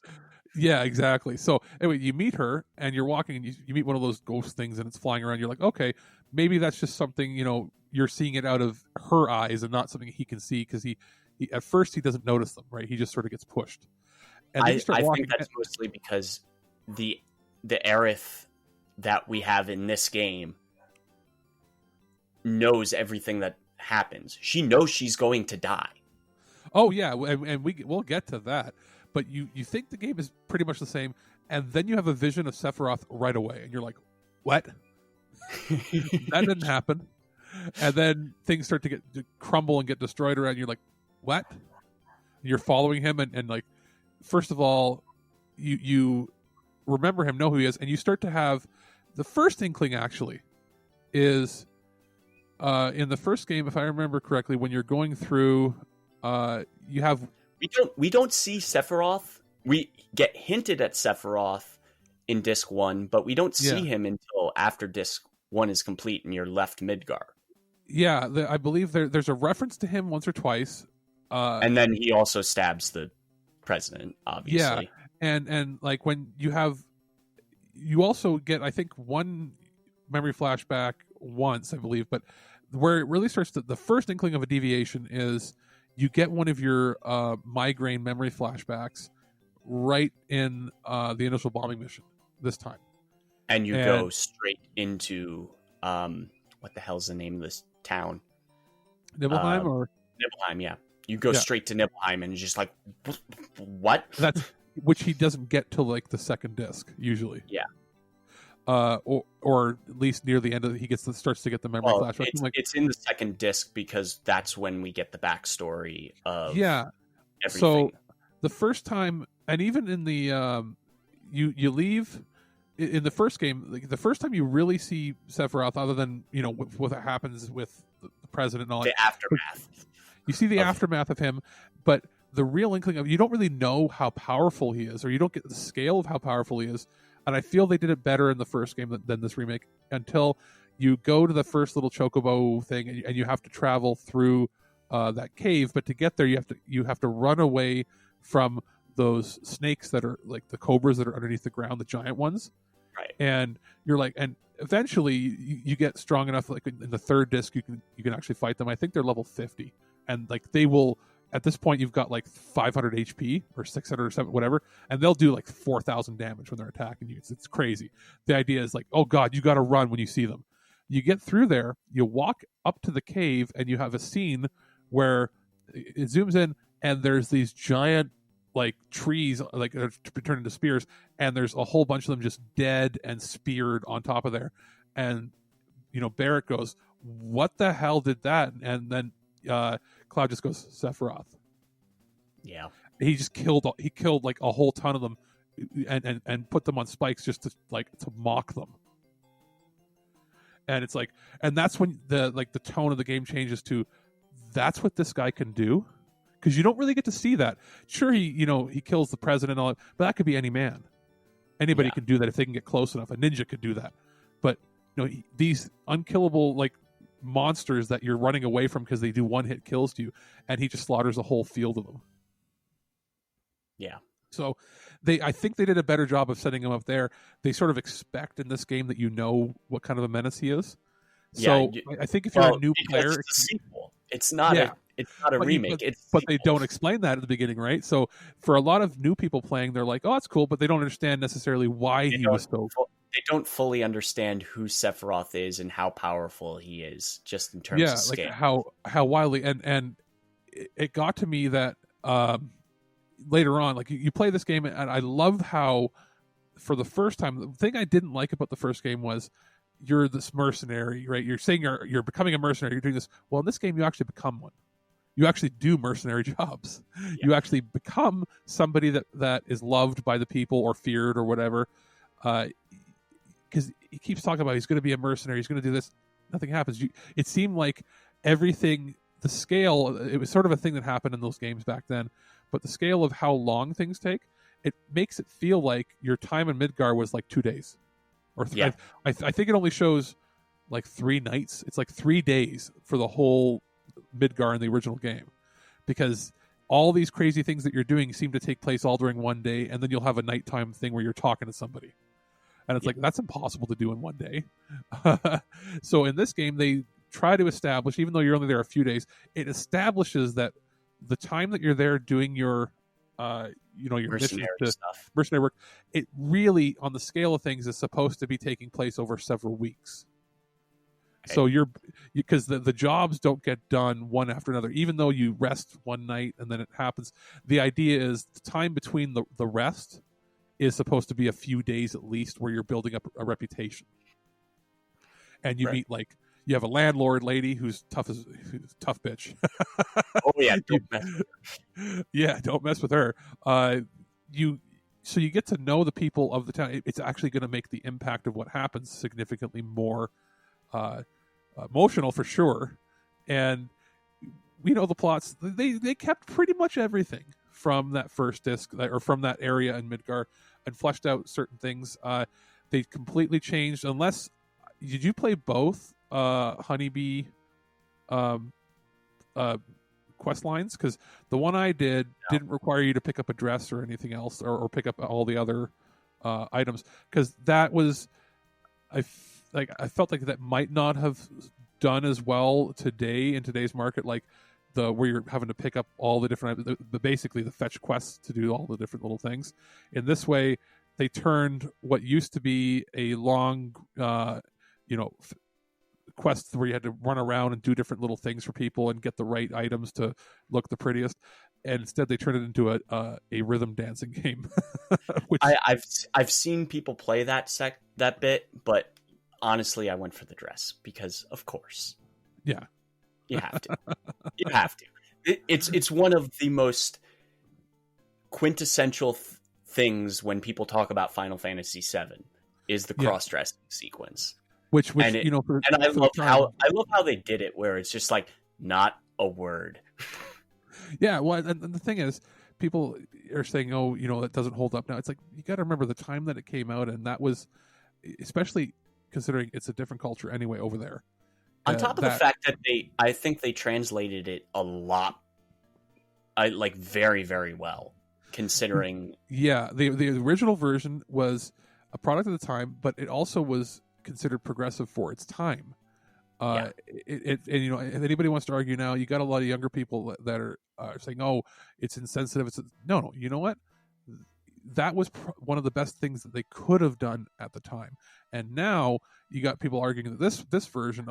Yeah, exactly. So anyway, you meet her and you're walking and you meet one of those ghost things and it's flying around. You're like, okay, maybe that's just something, you're seeing it out of her eyes and not something he can see, because he at first he doesn't notice them, right? He just sort of gets pushed. And I think that's mostly because the Aerith that we have in this game knows everything that happens. She knows she's going to die. Oh yeah, and we'll get to that. But you think the game is pretty much the same, and then you have a vision of Sephiroth right away, and you're like, what? That didn't happen. And then things start to crumble and get destroyed around you. You're like, what? You're following him, and like, first of all, you remember him, know who he is, and you start to have the first inkling actually is in the first game, if I remember correctly, when you're going through, you have we don't see Sephiroth. We get hinted at Sephiroth in Disc 1, but we don't see him until after Disc 1 is complete and you're left Midgar. Yeah, I believe there's a reference to him once or twice. And then he also stabs the president, obviously. Yeah, and like when you also get, I think, one memory flashback once, I believe, but where it really starts the first inkling of a deviation is you get one of your migraine memory flashbacks right in the initial bombing mission this time. And you go straight into, what the hell's the name of this town? Nibelheim or? Nibelheim, yeah. You go straight to Nibelheim and you're just like, what? That's which he doesn't get till like the second disc usually. Yeah. Or at least near the end of it, he starts to get the memory flashback. It's in the second disc because that's when we get the backstory of everything. So the first time, and even in the you leave in the first game, like the first time you really see Sephiroth, other than what happens with the president and all the aftermath. You see the aftermath of him, but the real inkling of you don't really know how powerful he is, or you don't get the scale of how powerful he is. And I feel they did it better in the first game than this remake, until you go to the first little chocobo thing and you have to travel through that cave. But to get there, you have to run away from those snakes that are like the cobras that are underneath the ground, the giant ones. Right. And you're like, and eventually you get strong enough, like in the third disc, you can actually fight them. I think they're level 50, and like they will. At this point, you've got like 500 HP or 600 or 7, whatever, and they'll do like 4,000 damage when they're attacking you. It's crazy. The idea is like, oh god, you got to run when you see them. You get through there, you walk up to the cave, and you have a scene where it zooms in, and there's these giant like trees, like turned into spears, and there's a whole bunch of them just dead and speared on top of there. And Barrett goes, "What the hell did that?" And then Cloud just goes, Sephiroth. Yeah. He just killed like a whole ton of them and put them on spikes just to mock them. And it's like, and that's when the tone of the game changes to, that's what this guy can do, because you don't really get to see that. Sure, he kills the president and all that, but that could be any man. Anybody can do that if they can get close enough. A ninja could do that. But these unkillable monsters that you're running away from because they do one-hit kills to you, and he just slaughters a whole field of them. Yeah. So I think they did a better job of setting him up there. They sort of expect in this game that what kind of a menace he is. So I think if you're a new player, it's a sequel. It's not a remake. But they don't explain that at the beginning, right? So for a lot of new people playing, they're like, "Oh, it's cool," but they don't understand necessarily why he was so. They don't fully understand who Sephiroth is and how powerful he is, just in terms of scale. Like how wildly, and it got to me that later on, like you play this game, and I love how for the first time, the thing I didn't like about the first game was you're this mercenary, right? You're saying you're becoming a mercenary. You're doing this. Well, in this game, you actually become one. You actually do mercenary jobs. Yeah. You actually become somebody that is loved by the people or feared or whatever. Because he keeps talking about he's going to be a mercenary, he's going to do this. Nothing happens. It seemed like everything, the scale, it was sort of a thing that happened in those games back then, but the scale of how long things take, it makes it feel like your time in Midgar was like 2 days. Or I think it only shows like 3 nights. It's like 3 days for the whole Midgar in the original game. Because all these crazy things that you're doing seem to take place all during one day, and then you'll have a nighttime thing where you're talking to somebody. And it's like, that's impossible to do in one day. So in this game, they try to establish, even though you're only there a few days, it establishes that the time that you're there doing your your mercenary stuff, mercenary work, it really, on the scale of things, is supposed to be taking place over several weeks. Okay. So because the jobs don't get done one after another, even though you rest one night and then it happens. The idea is the time between the rest is supposed to be a few days at least, where you're building up a reputation. and you meet like you have a landlord lady who's tough bitch. Oh yeah, don't mess with her. Yeah, don't mess with her. You get to know the people of the town. It's actually going to make the impact of what happens significantly more emotional for sure. And we know the plots. They kept pretty much everything from that first disc or from that area in Midgar and fleshed out certain things. They completely changed. Unless did you play both Honeybee quest lines? Because the one I didn't require you to pick up a dress or anything else, or pick up all the other items. Because that was I felt like that might not have done as well today in today's market, like where you're having to pick up all the different, basically the fetch quests to do all the different little things. In this way, they turned what used to be a long, quest where you had to run around and do different little things for people and get the right items to look the prettiest, and instead they turned it into a rhythm dancing game. Which... I've seen people play that bit, but honestly, I went for the dress because, of course, yeah, you have to. You have to. It's one of the most quintessential things when people talk about Final Fantasy VII is the cross-dressing sequence. Which and I love how they did it, where it's just like not a word. Yeah, well, and the thing is, people are saying, "Oh, that doesn't hold up now." It's like you got to remember the time that it came out, and that was, especially considering it's a different culture anyway over there. On top of the fact that I think they translated it a lot, very, very well, considering. Yeah, the original version was a product of the time, but it also was considered progressive for its time. And if anybody wants to argue now, you got a lot of younger people that are saying, "Oh, it's insensitive." No. You know what? That was one of the best things that they could have done at the time. And now you got people arguing that this version,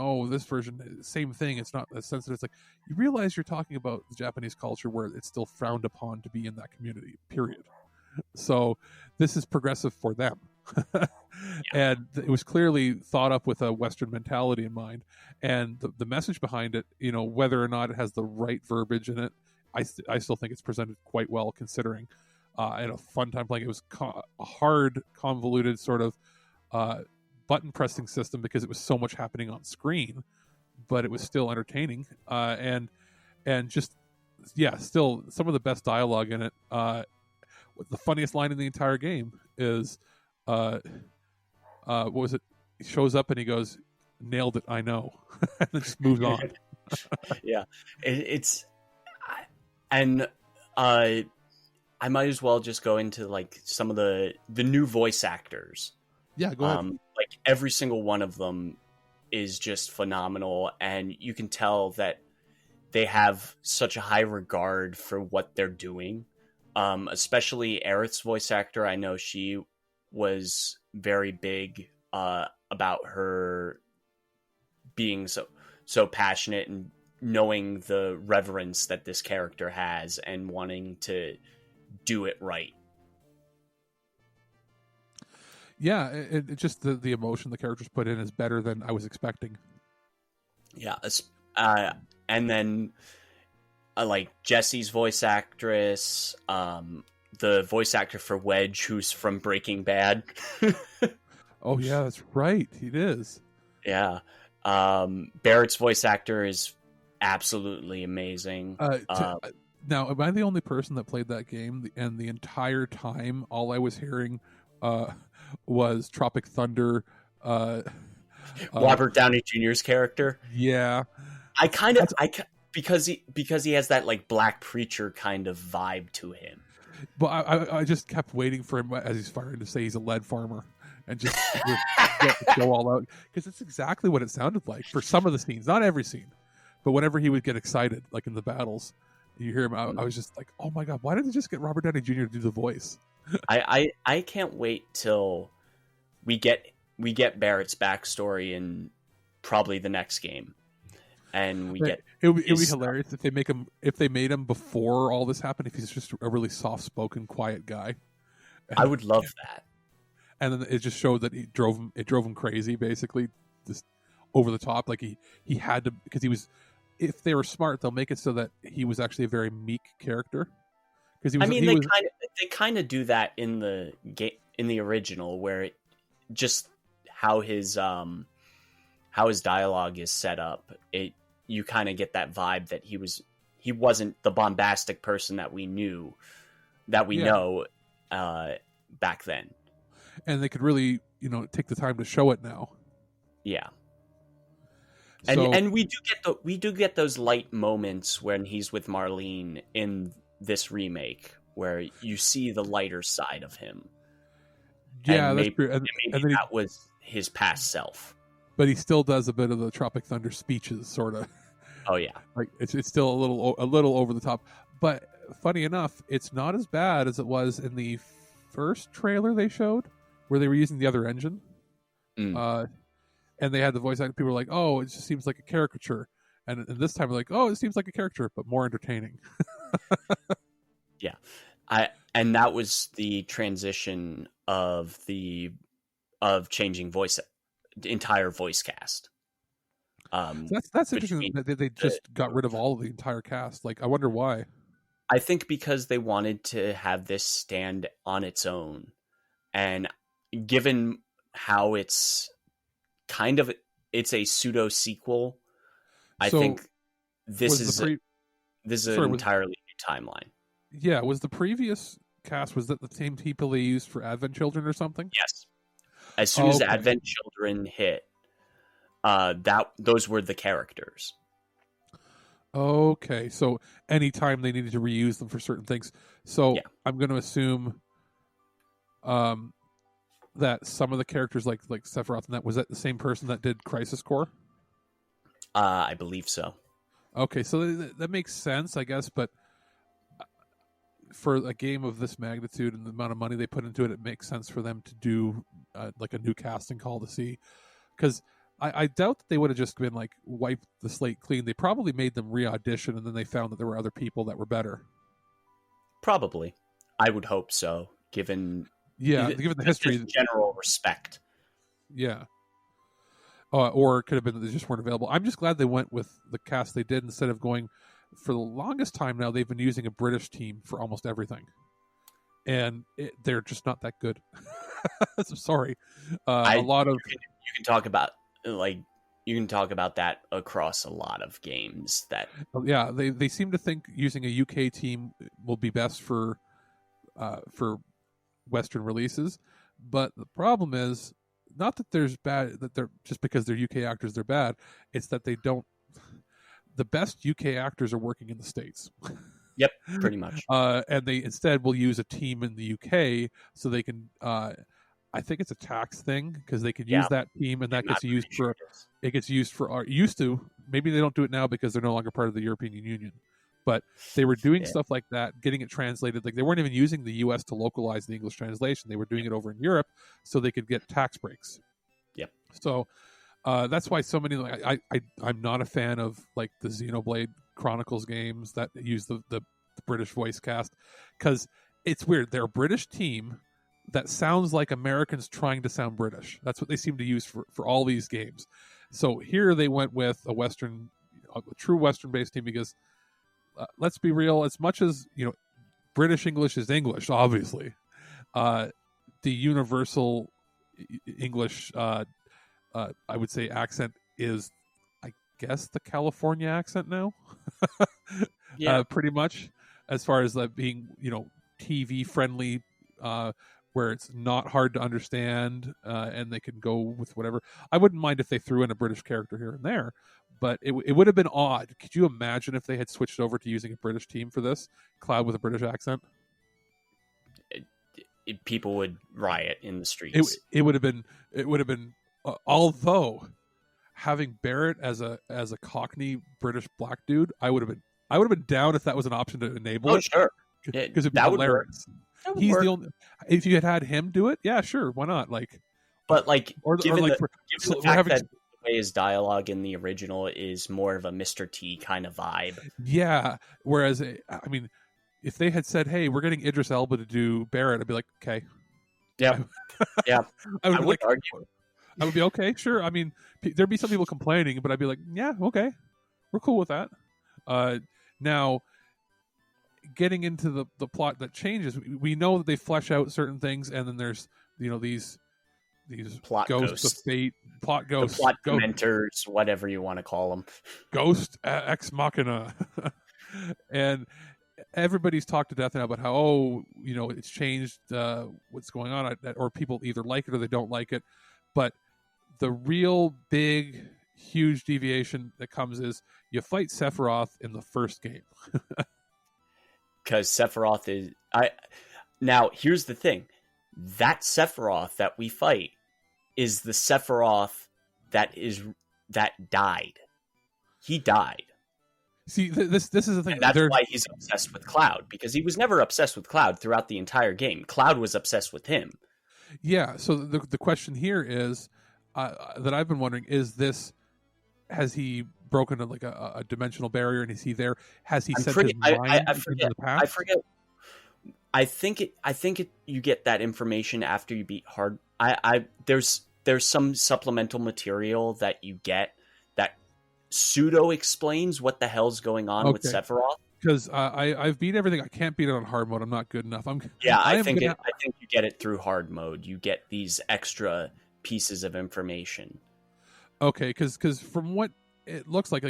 same thing. It's not as sensitive. It's like you realize you're talking about the Japanese culture where it's still frowned upon to be in that community. Period. So this is progressive for them. And it was clearly thought up with a Western mentality in mind, and the message behind it, whether or not it has the right verbiage in it, I still think it's presented quite well, considering and a fun time playing. It was a hard, convoluted sort of button pressing system because it was so much happening on screen, but it was still entertaining, and just still some of the best dialogue in it. The funniest line in the entire game is what was it? He shows up and he goes, "Nailed it, I know," and then just moves on. Yeah, I might as well just go into like some of the new voice actors. Yeah, go ahead. Like every single one of them is just phenomenal, and you can tell that they have such a high regard for what they're doing. Especially Aerith's voice actor. I know she was very big about her being so passionate and knowing the reverence that this character has and wanting to do it right. Yeah, it just the emotion the characters put in is better than I was expecting. Yeah, and then like Jessie's voice actress, the voice actor for Wedge, who's from Breaking Bad. Oh yeah, that's right, it is. Yeah, Barrett's voice actor is absolutely amazing. Now, am I the only person that played that game? And the entire time, all I was hearing was Tropic Thunder. Robert Downey Jr.'s character. Yeah, because he has that like black preacher kind of vibe to him. But I just kept waiting for him as he's firing to say he's a lead farmer and just go all out, because it's exactly what it sounded like for some of the scenes, not every scene, but whenever he would get excited, like in the battles, you hear him. I was just like, oh my god, why didn't they just get Robert Downey Jr. to do the voice? I can't wait till we get Barrett's backstory in probably the next game. And it would be hilarious if they made him before all this happened, if he's just a really soft-spoken, quiet guy. I would love that. And then it just showed that it drove him crazy, basically. Just over the top. Like he had to, because he was. If they were smart, they'll make it so that he was actually a very meek character. Because they kind of do that in the original, where just how his dialogue is set up. You kind of get that vibe that he wasn't the bombastic person that we know back then. And they could really, take the time to show it now. Yeah. And we do get those light moments when he's with Marlene in this remake, where you see the lighter side of him. Yeah, and that's maybe, true. And maybe that was his past self. But he still does a bit of the Tropic Thunder speeches, sort of. Oh yeah, like it's still a little over the top. But funny enough, it's not as bad as it was in the first trailer they showed, where they were using the other engine. And they had the voice acting. People were like, "Oh, it just seems like a caricature." And this time, they're like, "Oh, it seems like a caricature, but more entertaining." Yeah, and that was the transition of changing the entire voice cast. That's interesting that they just got rid of all of the entire cast. Like, I wonder why. I think because they wanted to have this stand on its own, and given how it's a pseudo sequel, I think this is an entirely new timeline. Yeah, was the previous cast, was that the same people they used for Advent Children or something? Yes. As soon as Advent Children hit, those were the characters. Okay, so anytime they needed to reuse them for certain things. So yeah. I'm going to assume that some of the characters like Sephiroth and that, was that the same person that did Crisis Core? I believe so. Okay, so that makes sense, I guess, but for a game of this magnitude and the amount of money they put into it, it makes sense for them to do like a new casting call to see. Because I doubt that they would have just been like wiped the slate clean. They probably made them re-audition, and then they found that there were other people that were better. Probably. I would hope so, given the history, general respect. Yeah. Or it could have been that they just weren't available. I'm just glad they went with the cast they did instead of going. For the longest time now, they've been using a British team for almost everything, and they're just not that good. I'm sorry. You can talk about that across a lot of games. That they seem to think using a UK team will be best for Western releases, but the problem is not that they're just because they're UK actors they're bad. It's that they don't. The best UK actors are working in the States. Yep, pretty much. And they instead will use a team in the UK so they can. I think it's a tax thing because they can use that team, and that gets used for. It gets used for. Used to, maybe they don't do it now because they're no longer part of the European Union. But they were doing stuff like that, getting it translated. Like they weren't even using the US to localize the English translation. They were doing it over in Europe so they could get tax breaks. Yep. So. That's why so many. I'm not a fan of like the Xenoblade Chronicles games that use the British voice cast because it's weird. They're a British team that sounds like Americans trying to sound British. That's what they seem to use for all these games. So here they went with a true Western-based team because let's be real. As much as British English is English, obviously, the universal English. I would say accent is, I guess, the California accent now. Pretty much, as far as that being, TV friendly, where it's not hard to understand, and they can go with whatever. I wouldn't mind if they threw in a British character here and there, but it would have been odd. Could you imagine if they had switched over to using a British team for this Cloud with a British accent? People would riot in the streets. It would have been. Although having Barrett as a Cockney British black dude, I would have been down if that was an option to enable. Oh, it. Sure, because it'd be hilarious. He's the only. If you had him do it, yeah, sure, why not? Given the fact that the way his dialogue in the original is more of a Mr. T kind of vibe. Yeah, whereas if they had said, "Hey, we're getting Idris Elba to do Barrett," I'd be like, "Okay." Yeah, yeah. I would argue. I would be okay, sure. I mean, there'd be some people complaining, but I'd be like, yeah, okay, we're cool with that. Now, getting into the plot that changes, we know that they flesh out certain things, and then there's these Plot ghosts of fate, plot ghosts, the plot dementors, whatever you want to call them, ghost ex machina, and everybody's talked to death now about how it's changed what's going on, or people either like it or they don't like it. But the real big huge deviation that comes is you fight Sephiroth in the first game. Because Sephiroth is now here's the thing, that Sephiroth that we fight is the Sephiroth that died. He died. See, this is the thing. And that's why he's obsessed with Cloud, because he was never obsessed with Cloud throughout the entire game. Cloud was obsessed with him. Yeah, so the question here is, that I've been wondering, has he broken like a dimensional barrier, and is he there? Has he sent his mind into the past? I forget. I think you get that information after you beat hard. There's some supplemental material that you get that pseudo explains what the hell's going on with Sephiroth. Because I've beat everything. I can't beat it on hard mode. I'm not good enough. I think you get it through hard mode. You get these extra pieces of information. Okay, because from what it looks like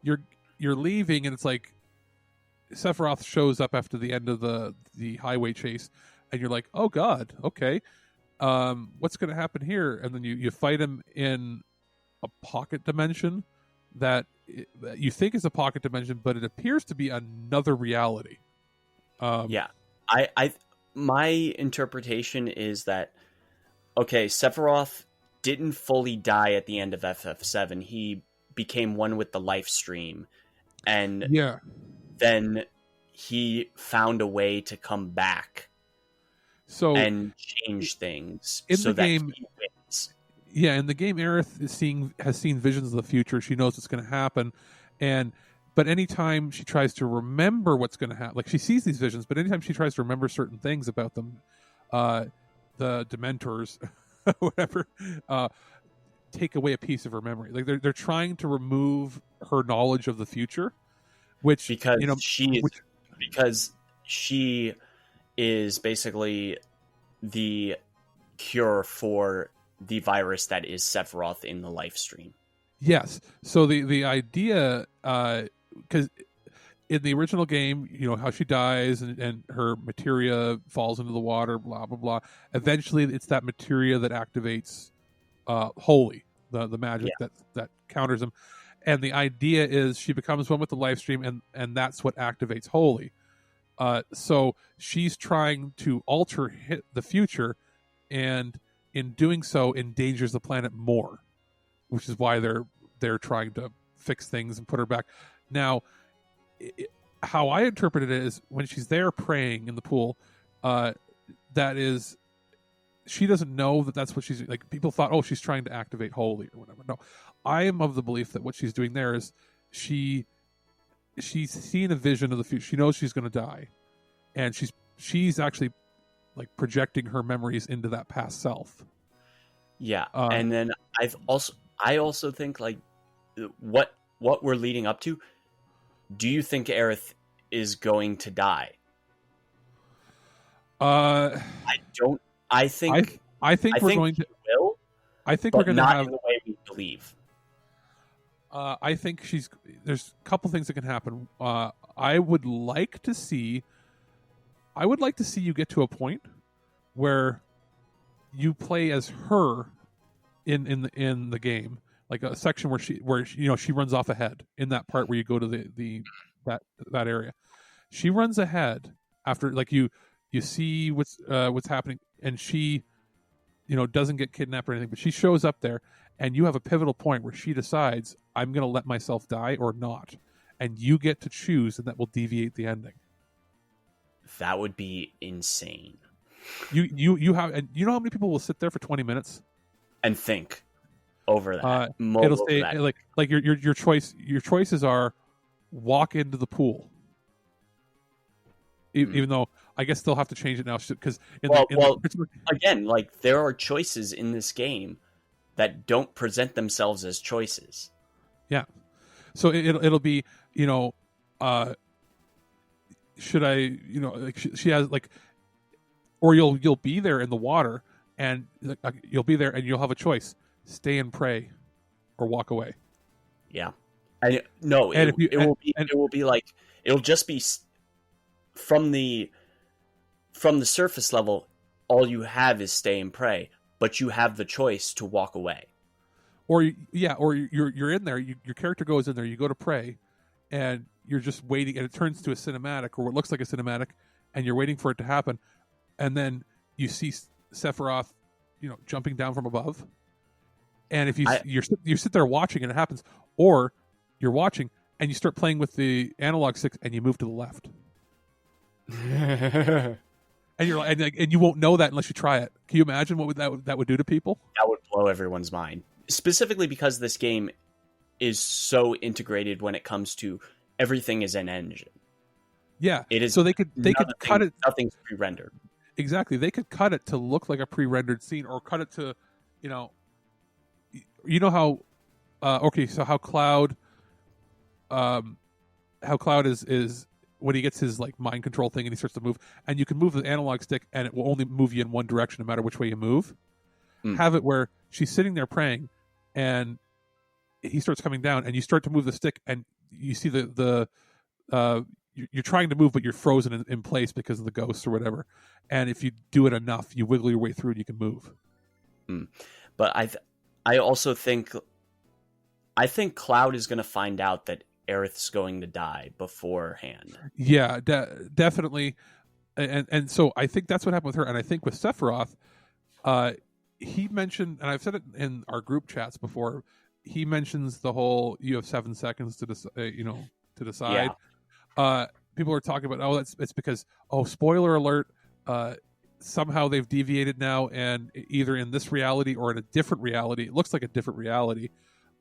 you're leaving, and it's like Sephiroth shows up after the end of the highway chase, and you're like, oh god, okay, what's going to happen here? And then you fight him in a pocket dimension that you think is a pocket dimension, but it appears to be another reality. My interpretation is that, okay, Sephiroth didn't fully die at the end of FF7. He became one with the life stream, and then he found a way to come back and change things in the game. He wins. Yeah, in the game, Aerith has seen visions of the future. She knows what's going to happen, but anytime she tries to remember what's going to happen, like she sees these visions, but anytime she tries to remember certain things about them, the Dementors, whatever, take away a piece of her memory. Like they're trying to remove her knowledge of the future, because she is basically the cure for the virus that is Sephiroth in the life stream. Yes. So the idea, because in the original game, how she dies and her materia falls into the water, blah blah blah. Eventually, it's that materia that activates Holy, the magic that counters him. And the idea is she becomes one with the life stream, and that's what activates Holy. So she's trying to alter the future, and in doing so endangers the planet more, which is why they're trying to fix things and put her back. Now, how I interpreted it is when she's there praying in the pool, that is, she doesn't know that that's what she's like. People thought, oh, she's trying to activate Holy or whatever. No, I am of the belief that what she's doing there is she's seen a vision of the future. She knows she's going to die, and she's actually like projecting her memories into that past self. Yeah, and then I also think like what we're leading up to. Do you think Aerith is going to die? I don't. I think we're going to. Will. I think we're going to have in the way we believe. I think there's a couple things that can happen. I would like to see you get to a point where you play as her in the game, like a section where she runs off ahead in that part where you go to that area. She runs ahead after, like, you see what's happening, and she doesn't get kidnapped or anything, but she shows up there, and you have a pivotal point where she decides, I'm going to let myself die or not, and you get to choose, and that will deviate the ending. That would be insane. You have, and you know how many people will sit there for 20 minutes and think over that? It'll say that. like your choices are walk into the pool. Even though I guess they'll have to change it now because again, like there are choices in this game that don't present themselves as choices. Yeah. So it'll be, should I, like she has like, or you'll be there in the water and you'll be there and you'll have a choice: stay and pray, or walk away. Yeah. And it will be like, it'll just be from the surface level. All you have is stay and pray, but you have the choice to walk away. Or you're in there. Your character goes in there. You go to pray, and you're just waiting, and it turns to a cinematic, or what looks like a cinematic, and you're waiting for it to happen, and then you see Sephiroth, jumping down from above, and if you sit there watching and it happens, or you're watching and you start playing with the analog sticks and you move to the left, and you're like, and you won't know that unless you try it. Can you imagine what that would do to people? That would blow everyone's mind. Specifically because this game is so integrated when it comes to everything is an engine. Yeah, it is. So they could cut it. Nothing's pre-rendered. Exactly, they could cut it to look like a pre-rendered scene, or cut it to, how, so how Cloud is when he gets his like mind control thing and he starts to move, and you can move the analog stick and it will only move you in one direction no matter which way you move. Have it where she's sitting there praying and he starts coming down and you start to move the stick and you see you're trying to move but you're frozen in place because of the ghosts or whatever, and if you do it enough you wiggle your way through and you can move. But I also think Cloud is going to find out that Aerith's going to die beforehand. Yeah, definitely, and so I think that's what happened with her. And I think with Sephiroth, he mentioned, and I've said it in our group chats before, he mentions the whole you have 7 seconds to decide. Yeah. People are talking about, it's because, spoiler alert, somehow they've deviated now, and either in this reality or in a different reality, it looks like a different reality,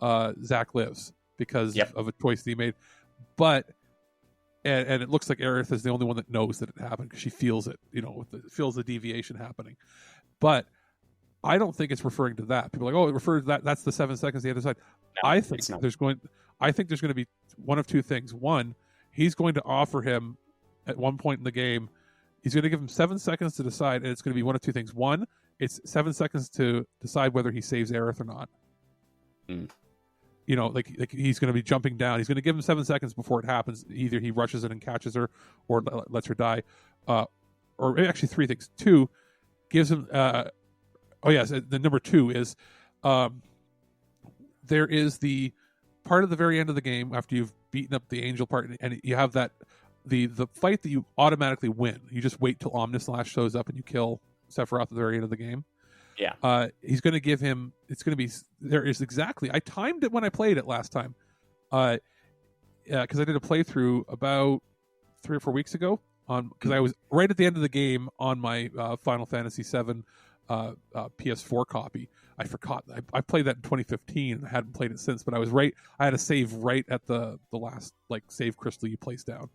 Zack lives because of a choice that he made. But and it looks like Aerith is the only one that knows that it happened because she feels it, feels the deviation happening. But I don't think it's referring to that. People are like, it refers to that. That's the 7 seconds the other side. No, I think there's going to be one of two things. One, he's going to offer him at one point in the game. He's going to give him 7 seconds to decide, and it's going to be one of two things. One, it's 7 seconds to decide whether he saves Aerith or not. Like he's going to be jumping down. He's going to give him 7 seconds before it happens. Either he rushes in and catches her, or lets her die. Or actually, three things. Two, gives him. The number two is, there is the part at the very end of the game after you've beaten up the angel part, and you have that the fight that you automatically win. You just wait till Omnislash shows up and you kill Sephiroth at the very end of the game. Yeah. He's going to give him. It's going to be. There is exactly. I timed it when I played it last time. Because I did a playthrough about 3 or 4 weeks ago because I was right at the end of the game on my Final Fantasy VII PS4 copy. I forgot. I played that in 2015 and I hadn't played it since. But I was right. I had a save right at the last save crystal you place down,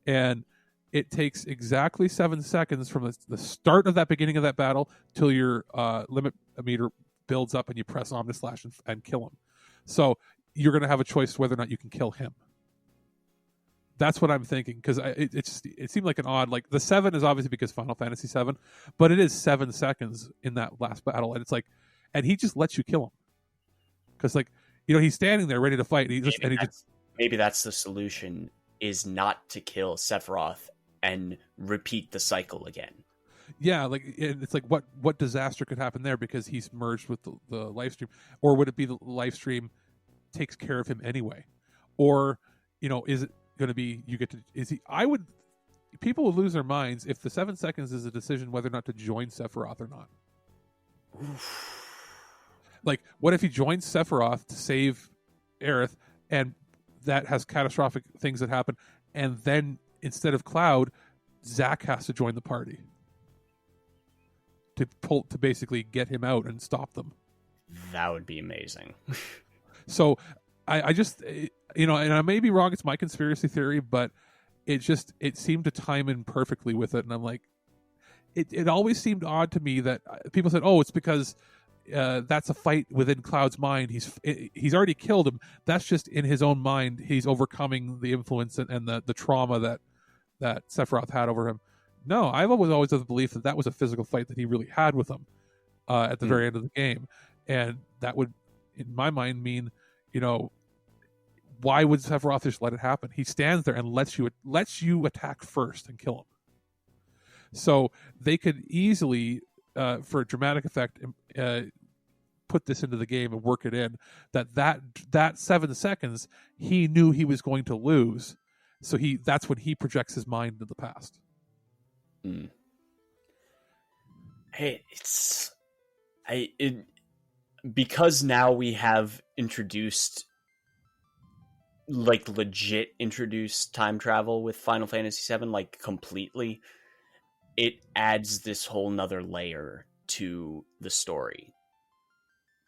and it takes exactly 7 seconds from the start of that beginning of that battle till your limit meter builds up and you press Omnislash and kill him. So you're going to have a choice whether or not you can kill him. That's what I'm thinking, because it seemed like an odd, the 7 is obviously because Final Fantasy VII, but it is 7 seconds in that last battle, and it's and he just lets you kill him because he's standing there ready to fight. Maybe that's the solution, is not to kill Sephiroth and repeat the cycle again. Yeah, it's what disaster could happen there because he's merged with the live stream, or would it be the live stream takes care of him anyway, or is it going to be people would lose their minds if the 7 seconds is a decision whether or not to join Sephiroth or not. Oof. What if he joins Sephiroth to save Aerith, and that has catastrophic things that happen, and then instead of Cloud, Zack has to join the party to basically get him out and stop them. That would be amazing. So I just, and I may be wrong, it's my conspiracy theory, but it seemed to time in perfectly with it. And I'm like, it always seemed odd to me that people said, it's because that's a fight within Cloud's mind. He's already killed him. That's just in his own mind. He's overcoming the influence and the trauma that Sephiroth had over him. No, I've always had the belief that was a physical fight that he really had with him at the very end of the game, and that would, in my mind, mean, why would Sephiroth just let it happen? He stands there and lets you attack first and kill him. So they could easily, for a dramatic effect, put this into the game and work it in that 7 seconds he knew he was going to lose, so that's when he projects his mind into the past. Hey, because now we have legit introduced time travel with Final Fantasy VII, like completely, it adds this whole nother layer to the story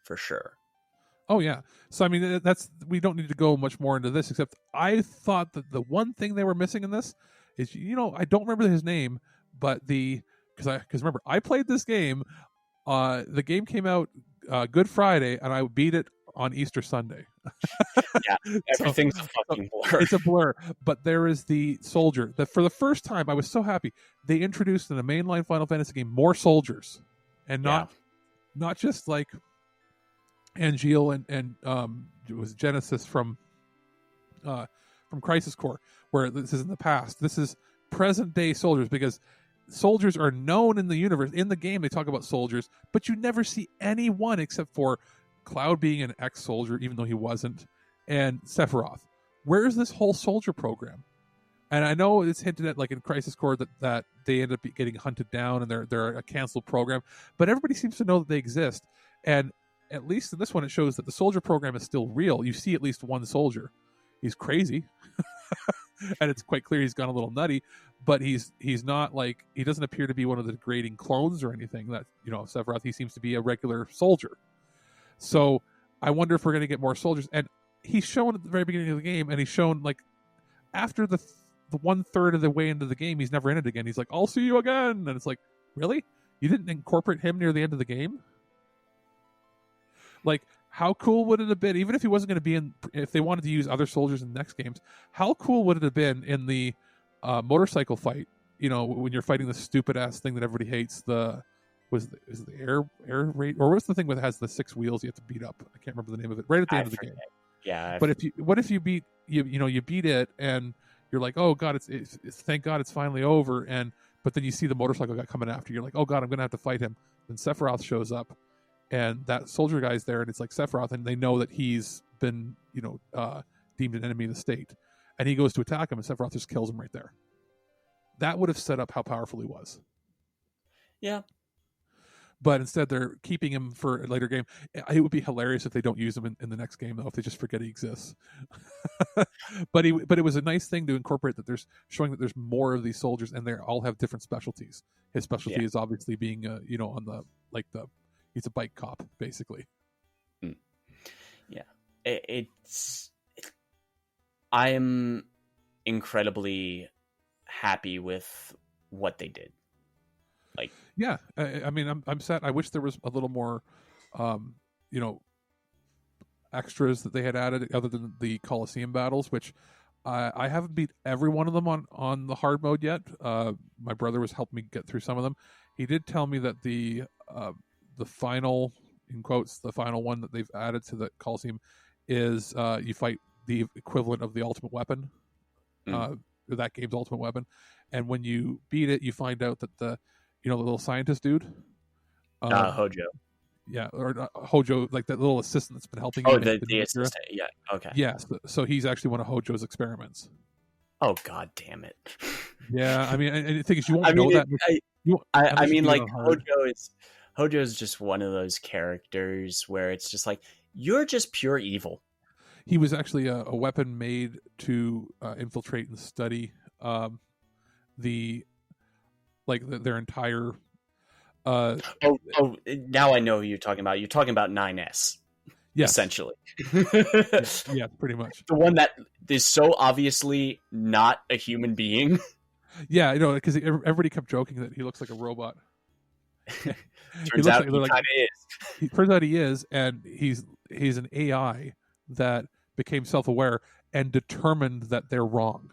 for sure. Oh yeah. So I mean, we don't need to go much more into this, except I thought that the one thing they were missing in this is, I don't remember his name, but because remember, I played this game, the game came out Good Friday, and I beat it on Easter Sunday. Yeah, everything's a fucking blur. It's a blur. But there is the soldier that, for the first time, I was so happy they introduced in a mainline Final Fantasy game more soldiers, and not just like Angeal and it was Genesis from Crisis Core, where this is in the past. This is present day soldiers, because soldiers are known in the universe. In the game, they talk about soldiers, but you never see anyone except for Cloud being an ex-soldier, even though he wasn't, and Sephiroth. Where's this whole soldier program? And I know it's hinted at, like in Crisis Core, that they end up getting hunted down and they're a canceled program, but everybody seems to know that they exist. And at least in this one, it shows that the soldier program is still real. You see at least one soldier. He's crazy. And it's quite clear he's gone a little nutty, but he's not like, he doesn't appear to be one of the degrading clones or anything that, Sephiroth. He seems to be a regular soldier. So I wonder if we're going to get more soldiers. And he's shown at the very beginning of the game, and he's shown like after the 1/3 of the way into the game, he's never in it again. He's like, I'll see you again. And it's like, really? You didn't incorporate him near the end of the game? Like, how cool would it have been, even if he wasn't going to be in, if they wanted to use other soldiers in the next games, how cool would it have been in the motorcycle fight, when you're fighting the stupid ass thing that everybody hates, is it the air raid, or what's the thing that has the 6 wheels you have to beat up? I can't remember the name of it. Right at the end of the game. Yeah. But what if you beat you beat it and you're like, oh god, it's thank God it's finally over, but then you see the motorcycle guy coming after you. You're like, oh god, I'm gonna have to fight him. Then Sephiroth shows up, and that soldier guy's there, and it's like Sephiroth, and they know that he's been deemed an enemy of the state, and he goes to attack him, and Sephiroth just kills him right there. That would have set up how powerful he was. Yeah. But instead, they're keeping him for a later game. It would be hilarious if they don't use him in the next game, though, if they just forget he exists. But it was a nice thing to incorporate that showing that there's more of these soldiers, and they all have different specialties. His specialty is obviously being, he's a bike cop, basically. Yeah. I'm incredibly happy with what they did. Like, yeah, I mean, I'm sad. I wish there was a little more, extras that they had added other than the Coliseum battles, which I haven't beat every one of them on the hard mode yet. My brother was helping me get through some of them. He did tell me that the final, in quotes, the final one that they've added to the Coliseum is you fight the equivalent of the ultimate weapon, that game's ultimate weapon, and when you beat it, you find out that the little scientist dude, Hojo. Yeah, or Hojo, like that little assistant that's been helping. Oh, the assistant. Yeah. Okay. Yeah. So he's actually one of Hojo's experiments. Oh god damn it. Yeah, I mean, and the thing is, you won't know that. I mean, like Hojo is just one of those characters where it's just like, you're just pure evil. He was actually a weapon made to infiltrate and study their entire. Now I know who you're talking about. You're talking about 9S. Yes. Essentially. yeah, pretty much. The one that is so obviously not a human being. Yeah, because everybody kept joking that he looks like a robot. Turns out he kind of is. Turns out he is, and he's an AI that became self-aware and determined that they're wrong.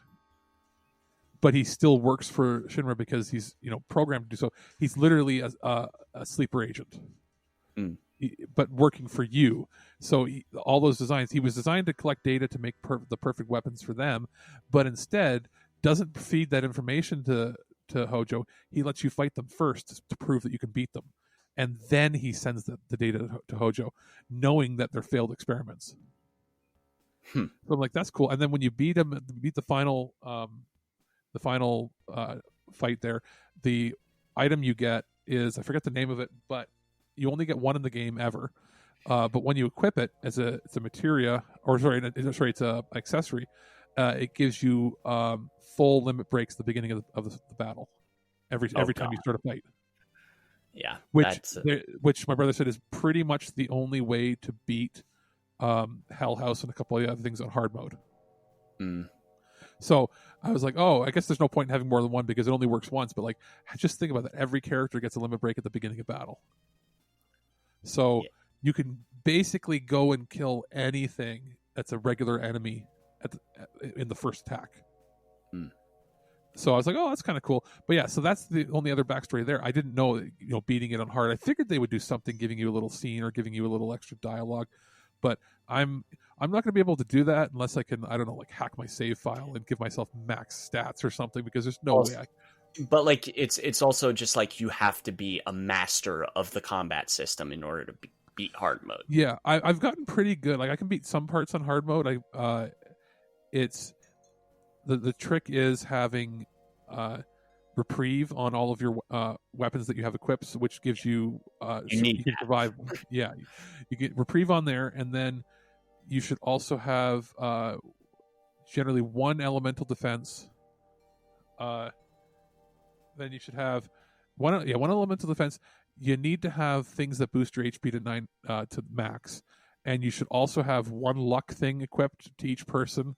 But he still works for Shinra because he's programmed to do so. He's literally a sleeper agent, but working for you. So all those designs, he was designed to collect data to make the perfect weapons for them, but instead doesn't feed that information to Hojo. He lets you fight them first to prove that you can beat them, and then he sends the data to Hojo, knowing that they're failed experiments. So I'm like, that's cool. And then when you beat the final fight there, the item you get is, I forget the name of it, but you only get one in the game ever. But when you equip it it's a materia, it's a accessory. It gives you full limit breaks at the beginning of the battle every time you start a fight. Yeah, which my brother said is pretty much the only way to beat Hell House and a couple of other things on hard mode. So I was like, oh, I guess there's no point in having more than one because it only works once. But like, just think about that. Every character gets a limit break at the beginning of battle. So you can basically go and kill anything that's a regular enemy in the first attack. So I was like, oh, that's kind of cool. But yeah, so that's the only other backstory there. I didn't know, beating it on hard. I figured they would do something, giving you a little scene or giving you a little extra dialogue. But I'm not going to be able to do that unless I can, I don't know, like hack my save file and give myself max stats or something, because there's no way But like it's also just like you have to be a master of the combat system in order to beat hard mode. Yeah, I've gotten pretty good. Like I can beat some parts on hard mode. It's the trick is having reprieve on all of your weapons that you have equipped, which gives you you can survive. Yeah, you get reprieve on there, and then you should also have generally one elemental defense. Then you should have one elemental defense. You need to have things that boost your HP to 9 to max, and you should also have one luck thing equipped to each person,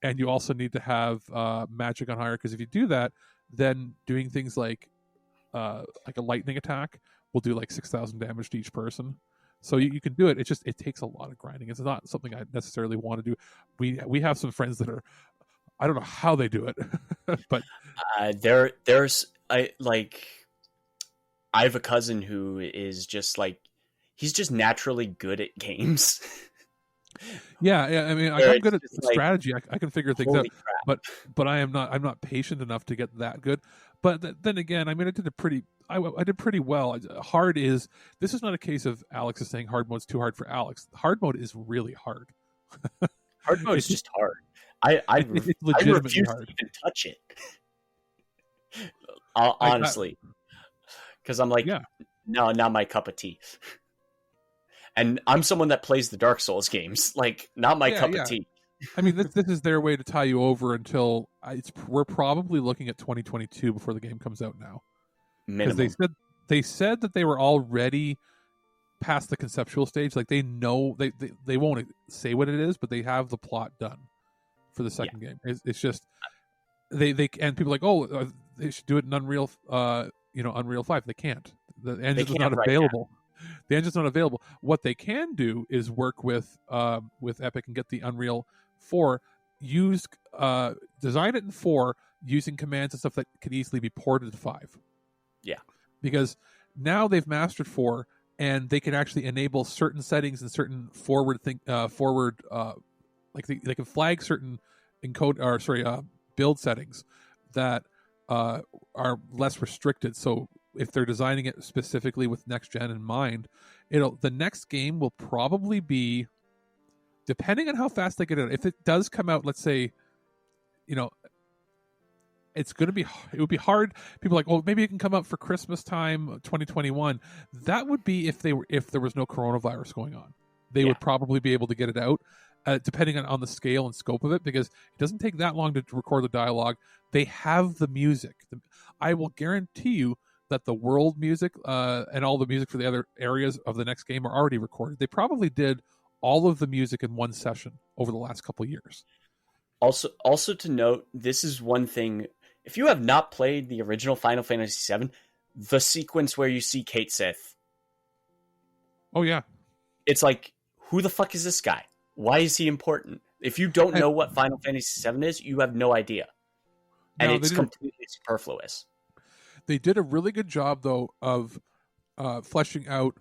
and you also need to have magic on higher, because if you do that, then doing things like a lightning attack will do like 6,000 damage to each person. So you can do it. It takes a lot of grinding. It's not something I necessarily want to do. We have some friends that are, I don't know how they do it, but I have a cousin who is just like, he's just naturally good at games. Yeah. I mean, I'm good at strategy. I can figure things out, but I'm not patient enough to get that good. But then again, I mean, I did pretty well. This is not a case of Alex is saying hard mode's too hard for Alex. Hard mode is really hard. Hard mode is just hard. I refuse to even touch it. Honestly, because I'm like, no, not my cup of tea. And I'm someone that plays the Dark Souls games, like not my cup of tea. I mean, this is their way to tie you over until we're probably looking at 2022 before the game comes out now. Because they said that they were already past the conceptual stage. Like they know they won't say what it is, but they have the plot done for the second game. It's just they and people are like, oh, they should do it in Unreal, Unreal 5. They can't. The engine's not available. The engine's not available. What they can do is work with Epic and get the Unreal 4. Design it in 4 using commands and stuff that could easily be ported to 5. Yeah, because now they've mastered 4, and they can actually enable certain settings and certain like they can flag certain build settings that are less restricted. So if they're designing it specifically with next gen in mind, the next game will probably be, depending on how fast they get it. If it does come out, let's say, it would be hard. People are like, oh, maybe it can come out for Christmas time 2021. That would be if there was no coronavirus going on. They would probably be able to get it out, depending on the scale and scope of it, because it doesn't take that long to record the dialogue. They have the music. I will guarantee you that the world music and all the music for the other areas of the next game are already recorded. They probably did all of the music in one session over the last couple of years. Also to note, this is one thing. If you have not played the original Final Fantasy VII, the sequence where you see Kate Sith. Oh yeah, It's like, who the fuck is this guy? Why is he important? If you don't know what Final Fantasy VII is, you have no idea. And it's completely superfluous. They did a really good job, though, of fleshing out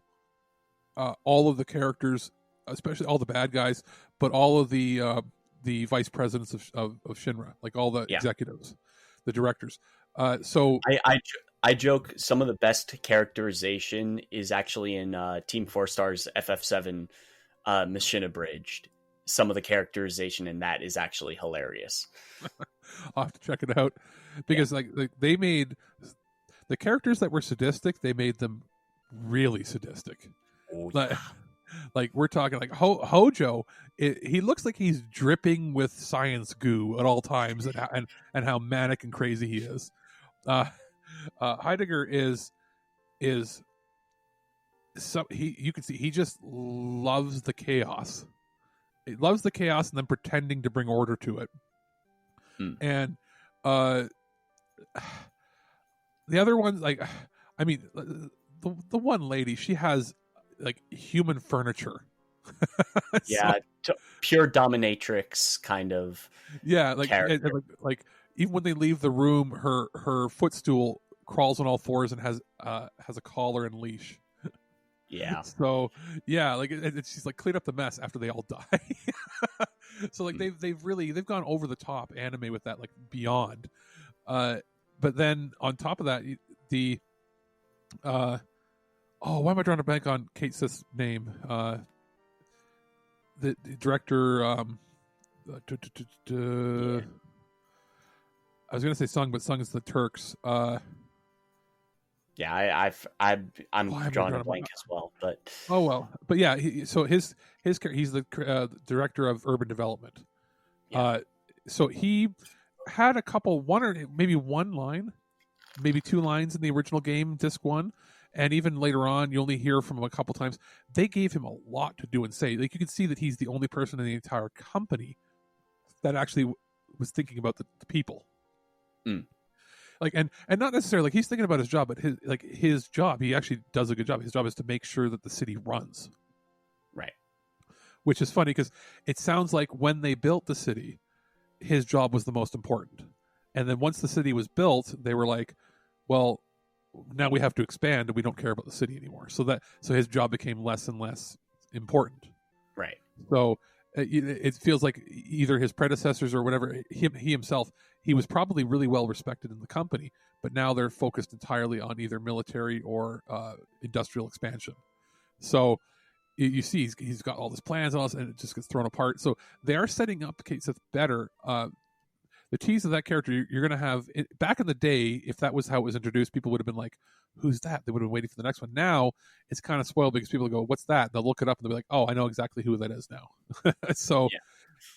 all of the characters, especially all the bad guys, but all of the vice presidents of Shinra, like all the executives, the directors. So I joke some of the best characterization is actually in Team 4-Star's FF7 Mission Abridged. Some of the characterization in that is actually hilarious. I'll have to check it out because like they made the characters that were sadistic, they made them really sadistic. Oh, yeah. Like we're talking like Hojo, he looks like he's dripping with science goo at all times, and how manic and crazy he is. Heidegger is so you can see he just loves the chaos. He loves the chaos and then pretending to bring order to it. And the other ones, like, I mean, the one lady, she has like human furniture. Yeah, pure dominatrix kind of. Yeah, like even when they leave the room, her footstool crawls on all fours and has a collar and leash. Yeah. So yeah, like she's like cleaned up the mess after they all die. So like they've gone over the top anime with that, like beyond. But then on top of that, the why am I drawing a blank on Kate Sith's name? The director. I was gonna say Sung, but Sung is the Turks. Yeah, I'm drawing a blank as well, but oh well, but yeah. So his character, he's the director of urban development. Yeah. So he had a couple, one or maybe one line, maybe two lines in the original game, disc 1, and even later on, you only hear from him a couple times. They gave him a lot to do and say. Like you can see that he's the only person in the entire company that actually was thinking about the people. Like and not necessarily like he's thinking about his job, but his job, he actually does a good job. His job is to make sure that the city runs. Right. Which is funny because it sounds like when they built the city, his job was the most important. And then once the city was built, they were like, well, now we have to expand and we don't care about the city anymore. So his job became less and less important. Right. So it feels like either his predecessors or whatever, he himself, he was probably really well respected in the company, but now they're focused entirely on either military or industrial expansion. So you see he's got all these plans and all this, and it just gets thrown apart. So they are setting up Kate Sith better. The tease of that character, you're going to have back in the day, if that was how it was introduced, people would have been like, who's that? They would have been waiting for the next one. Now it's kind of spoiled because people go, what's that? They'll look it up and they'll be like, oh, I know exactly who that is now. So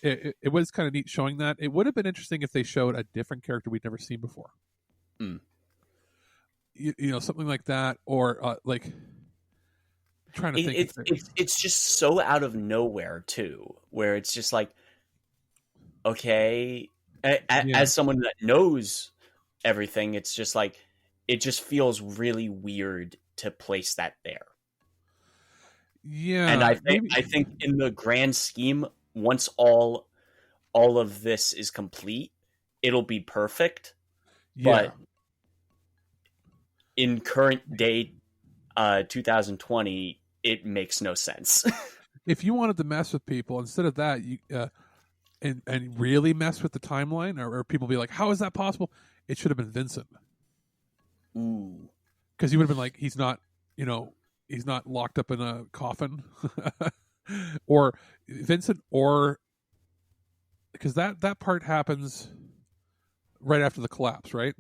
it was kind of neat showing that. It would have been interesting if they showed a different character we'd never seen before. You know, something like that, or like trying to think. It's just so out of nowhere too, where it's just like, okay, as someone that knows everything, it's just like, it just feels really weird to place that there. Yeah. And I think in the grand scheme, once all of this is complete, it'll be perfect. Yeah. But in current day 2020, it makes no sense. If you wanted to mess with people, instead of that, you and really mess with the timeline, or people be like, how is that possible? It should have been Vincent. Ooh. Because you would have been like, he's not locked up in a coffin. Or Vincent, or because that part happens right after the collapse, right?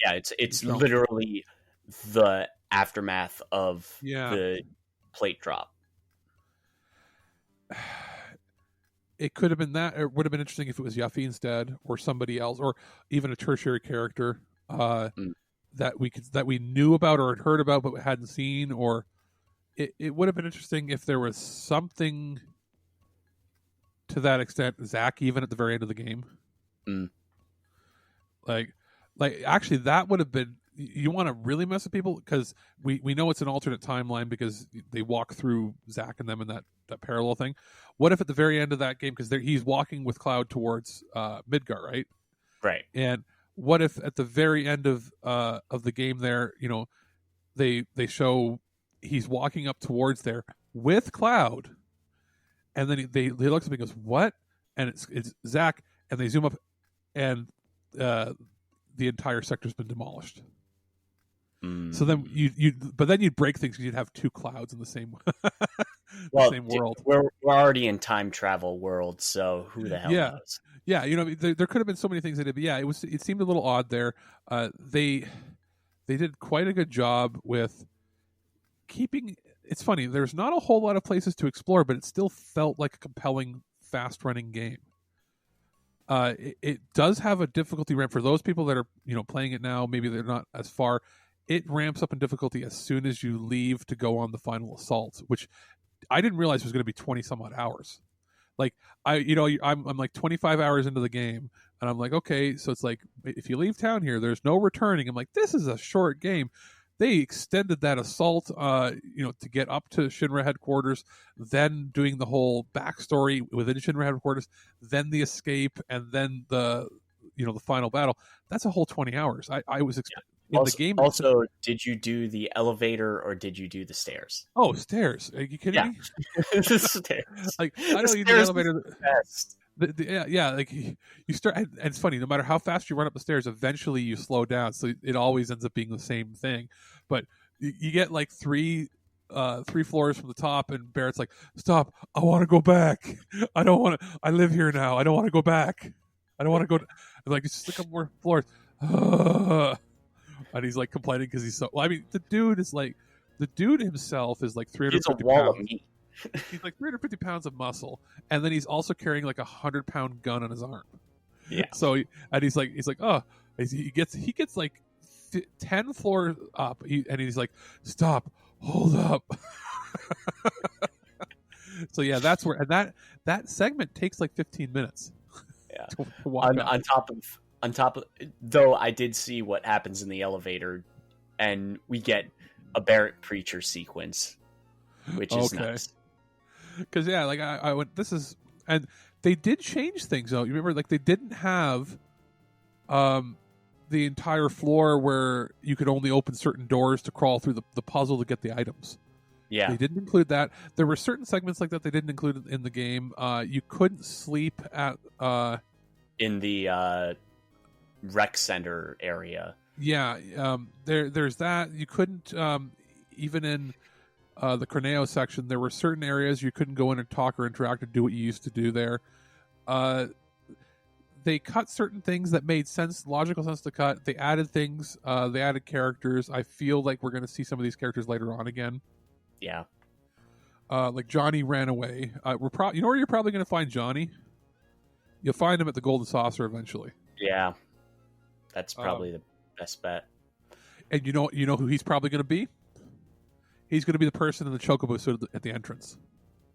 Yeah, it's literally the aftermath of the plate drop. It could have been that. It would have been interesting if it was Yuffie instead, or somebody else, or even a tertiary character that we knew about or had heard about but hadn't seen. Or it would have been interesting if there was something to that extent. Zack, even at the very end of the game, like actually that would have been you want to really mess with people, because we know it's an alternate timeline because they walk through Zack and them in that parallel thing. What if at the very end of that game, because he's walking with Cloud towards Midgar, right? Right. And what if at the very end of the game there, they show he's walking up towards there with Cloud, and then he looks up and goes, "What?" And it's Zack, and they zoom up, and the entire sector's been demolished. So then you'd break things because you'd have two Clouds in the same same world. We're already in time travel world, so who the hell knows? Yeah, there could have been so many things they did, but yeah, it seemed a little odd there. They did quite a good job with keeping. It's funny. There's not a whole lot of places to explore, but it still felt like a compelling, fast-running game. It does have a difficulty ramp for those people that are playing it now. Maybe they're not as far. It ramps up in difficulty as soon as you leave to go on the final assault, which I didn't realize was going to be 20 some odd hours. Like I'm like 25 hours into the game, and I'm like, okay, so it's like if you leave town here, there's no returning. I'm like, this is a short game. They extended that assault, to get up to Shinra headquarters, then doing the whole backstory within Shinra headquarters, then the escape, and then the final battle. That's a whole 20 hours. I was expecting. The game. Also, did you do the elevator or did you do the stairs? Oh, stairs! Are you kidding me? The stairs. Like I know you do the elevator. Yeah, like you start, and it's funny. No matter how fast you run up the stairs, eventually you slow down. So it always ends up being the same thing. But you get like three floors from the top, and Barrett's like, "Stop! I want to go back. I don't want to. I live here now. I don't want to go back. I don't want to go." Like it's just a couple more floors. And he's like complaining because he's so. Well, I mean, the dude himself is like 350 pounds. He's like 350 pounds of muscle, and then he's also carrying like 100-pound gun on his arm. Yeah. So he's like, oh, he gets like 10 floors up, and he's like, stop, hold up. So yeah, that's where, and that segment takes like 15 minutes. Yeah. to walk on top of, though, I did see what happens in the elevator, and we get a Barrett preacher sequence, which is nice. Because yeah, like I went. This is, and they did change things though. You remember, like they didn't have, the entire floor where you could only open certain doors to crawl through the puzzle to get the items. Yeah, they didn't include that. There were certain segments like that they didn't include in the game. You couldn't sleep at in the rec center area. Yeah, there's that. You couldn't even in the Corneo section. There were certain areas you couldn't go in and talk or interact or do what you used to do there. They cut certain things that made sense, logical sense to cut. They added things. They added characters. I feel like we're going to see some of these characters later on again. Yeah. Like Johnny ran away. You know where you're probably going to find Johnny? You'll find him at the Golden Saucer eventually. Yeah. That's probably the best bet. And you know who he's probably going to be? He's going to be the person in the chocobo suit at the entrance.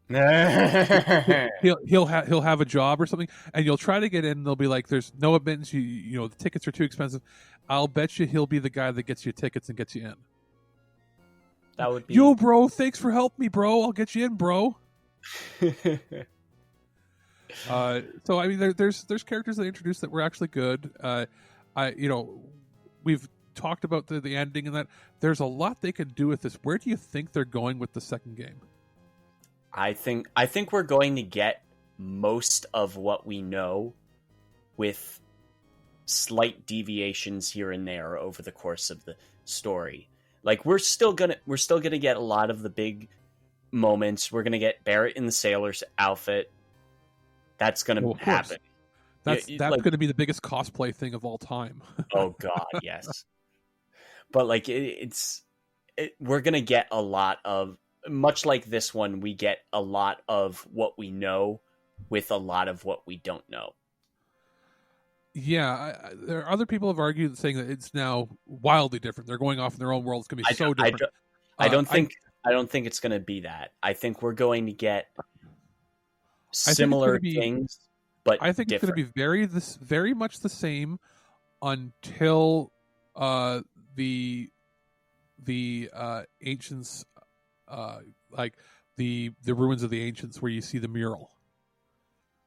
he'll have a job or something, and you'll try to get in. And they'll be like, "There's no admittance. The tickets are too expensive." I'll bet you he'll be the guy that gets you tickets and gets you in. That would be. Yo, bro, thanks for helping me, bro. I'll get you in, bro. So I mean, there's characters they introduced that were actually good. We've talked about the ending and that there's a lot they can do with this. Where do you think they're going with the second game? I think we're going to get most of what we know, with slight deviations here and there over the course of the story. Like we're still gonna get a lot of the big moments. We're gonna get Barrett in the sailor's outfit. That's gonna happen. That's like, going to be the biggest cosplay thing of all time. Oh God, yes. But like we're gonna get a lot of, much like this one, we get a lot of what we know with a lot of what we don't know. Yeah, there are other people have argued saying that it's now wildly different. They're going off in their own world. It's going to be so different. I don't think it's going to be that. I think we're going to get similar things, but I think different. It's going to be very much the same until the ancients, like the ruins of the ancients, where you see the mural.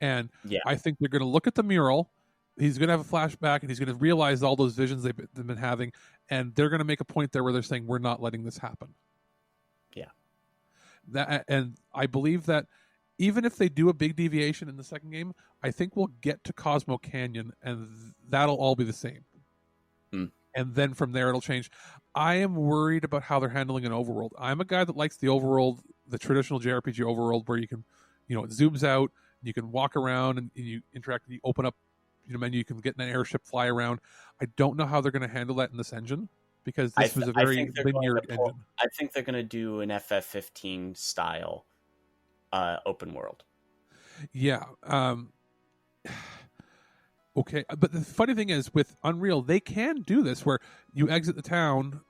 And I think they're going to look at the mural. He's going to have a flashback, and he's going to realize all those visions they've been having, and they're going to make a point there where they're saying, we're not letting this happen. And I believe that even if they do a big deviation in the second game, I think we'll get to Cosmo Canyon, and that'll all be the same. And then from there, it'll change. I am worried about how they're handling an overworld. I'm a guy that likes the overworld, the traditional JRPG overworld, where you can, it zooms out, you can walk around, and you interact, and you open up, menu, you can get in an airship, fly around. I don't know how they're going to handle that in this engine, because this was a very linear engine. I think they're going to do an FF15 style open world. Yeah. Okay, but the funny thing is, with Unreal, they can do this where you exit the town,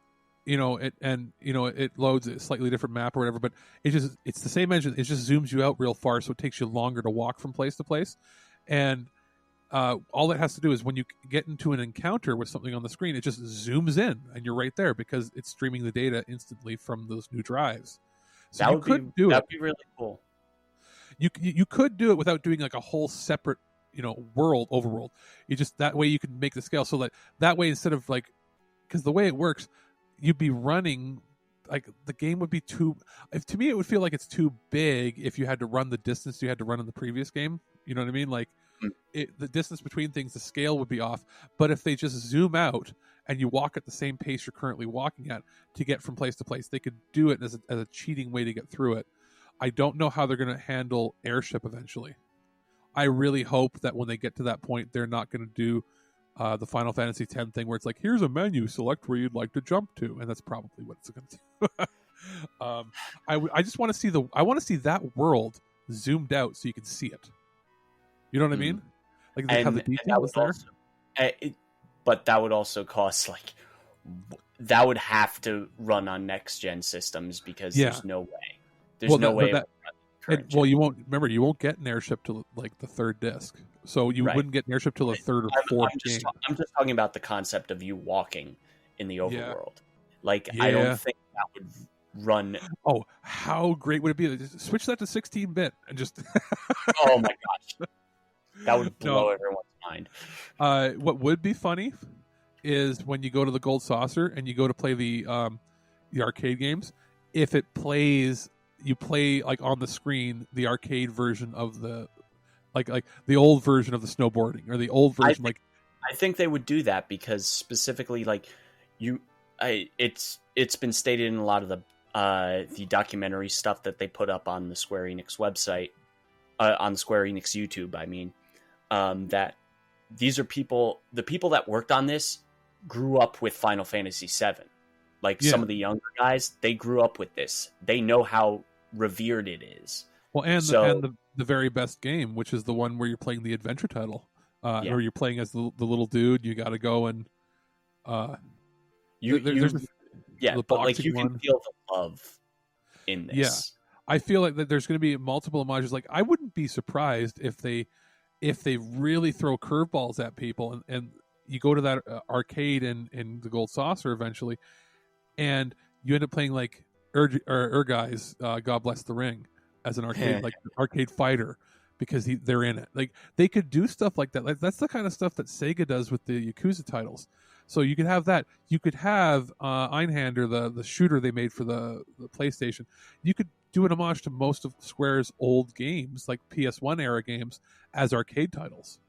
it loads a slightly different map or whatever, but it's the same engine. It just zooms you out real far, so it takes you longer to walk from place to place. And all it has to do is when you get into an encounter with something on the screen, it just zooms in, and you're right there because it's streaming the data instantly from those new drives. So that'd be really cool. You could do it without doing like a whole separate overworld. You just, that way you can make the scale so that way, instead of because the way it works, you'd be running, the game would be to me it would feel like it's too big if you had to run the distance you had to run in the previous game. You know what I mean? The distance between things, the scale would be off. But if they just zoom out and you walk at the same pace you're currently walking at to get from place to place, they could do it as a cheating way to get through it. I don't know how they're going to handle airship eventually. I really hope that when they get to that point, they're not going to do the Final Fantasy X thing where it's like, here's a menu, select where you'd like to jump to, and that's probably what it's going to do. I just want to see that world zoomed out so you can see it. You know what I mean? They have the detail was there. But that would also cost that would have to run on next gen systems because there's no way. There's no way. You won't get an airship to the third disc, so you wouldn't get an airship till the third or fourth game. I'm just talking about the concept of you walking in the overworld. I don't think that would run. Oh, how great would it be? Just switch that to 16-bit and just. Oh my gosh, that would blow everyone's mind. What would be funny is when you go to the Gold Saucer and you go to play the arcade games. If it plays. You play on the screen the arcade version of the the old version of the snowboarding or the old version. I think they would do that because specifically it's been stated in a lot of the documentary stuff that they put up on the Square Enix website, on Square Enix YouTube. I mean, that these are the people that worked on this grew up with Final Fantasy VII. Some of the younger guys, they grew up with this. They know how revered it is. Well, and the very best game, which is the one where you're playing the adventure title, or you're playing as the little dude. You got to go and but you can feel the love in this. Yeah, I feel like that there's going to be multiple homages. I wouldn't be surprised if they really throw curveballs at people, and you go to that arcade in the Gold Saucer eventually, and you end up playing Urgai's God Bless the Ring as an arcade arcade fighter because they're in it. They could do stuff like that. That's the kind of stuff that Sega does with the Yakuza titles. So you could have that. You could have Einhander, the shooter they made for the PlayStation. You could do an homage to most of Square's old games, like PS1 era games, as arcade titles.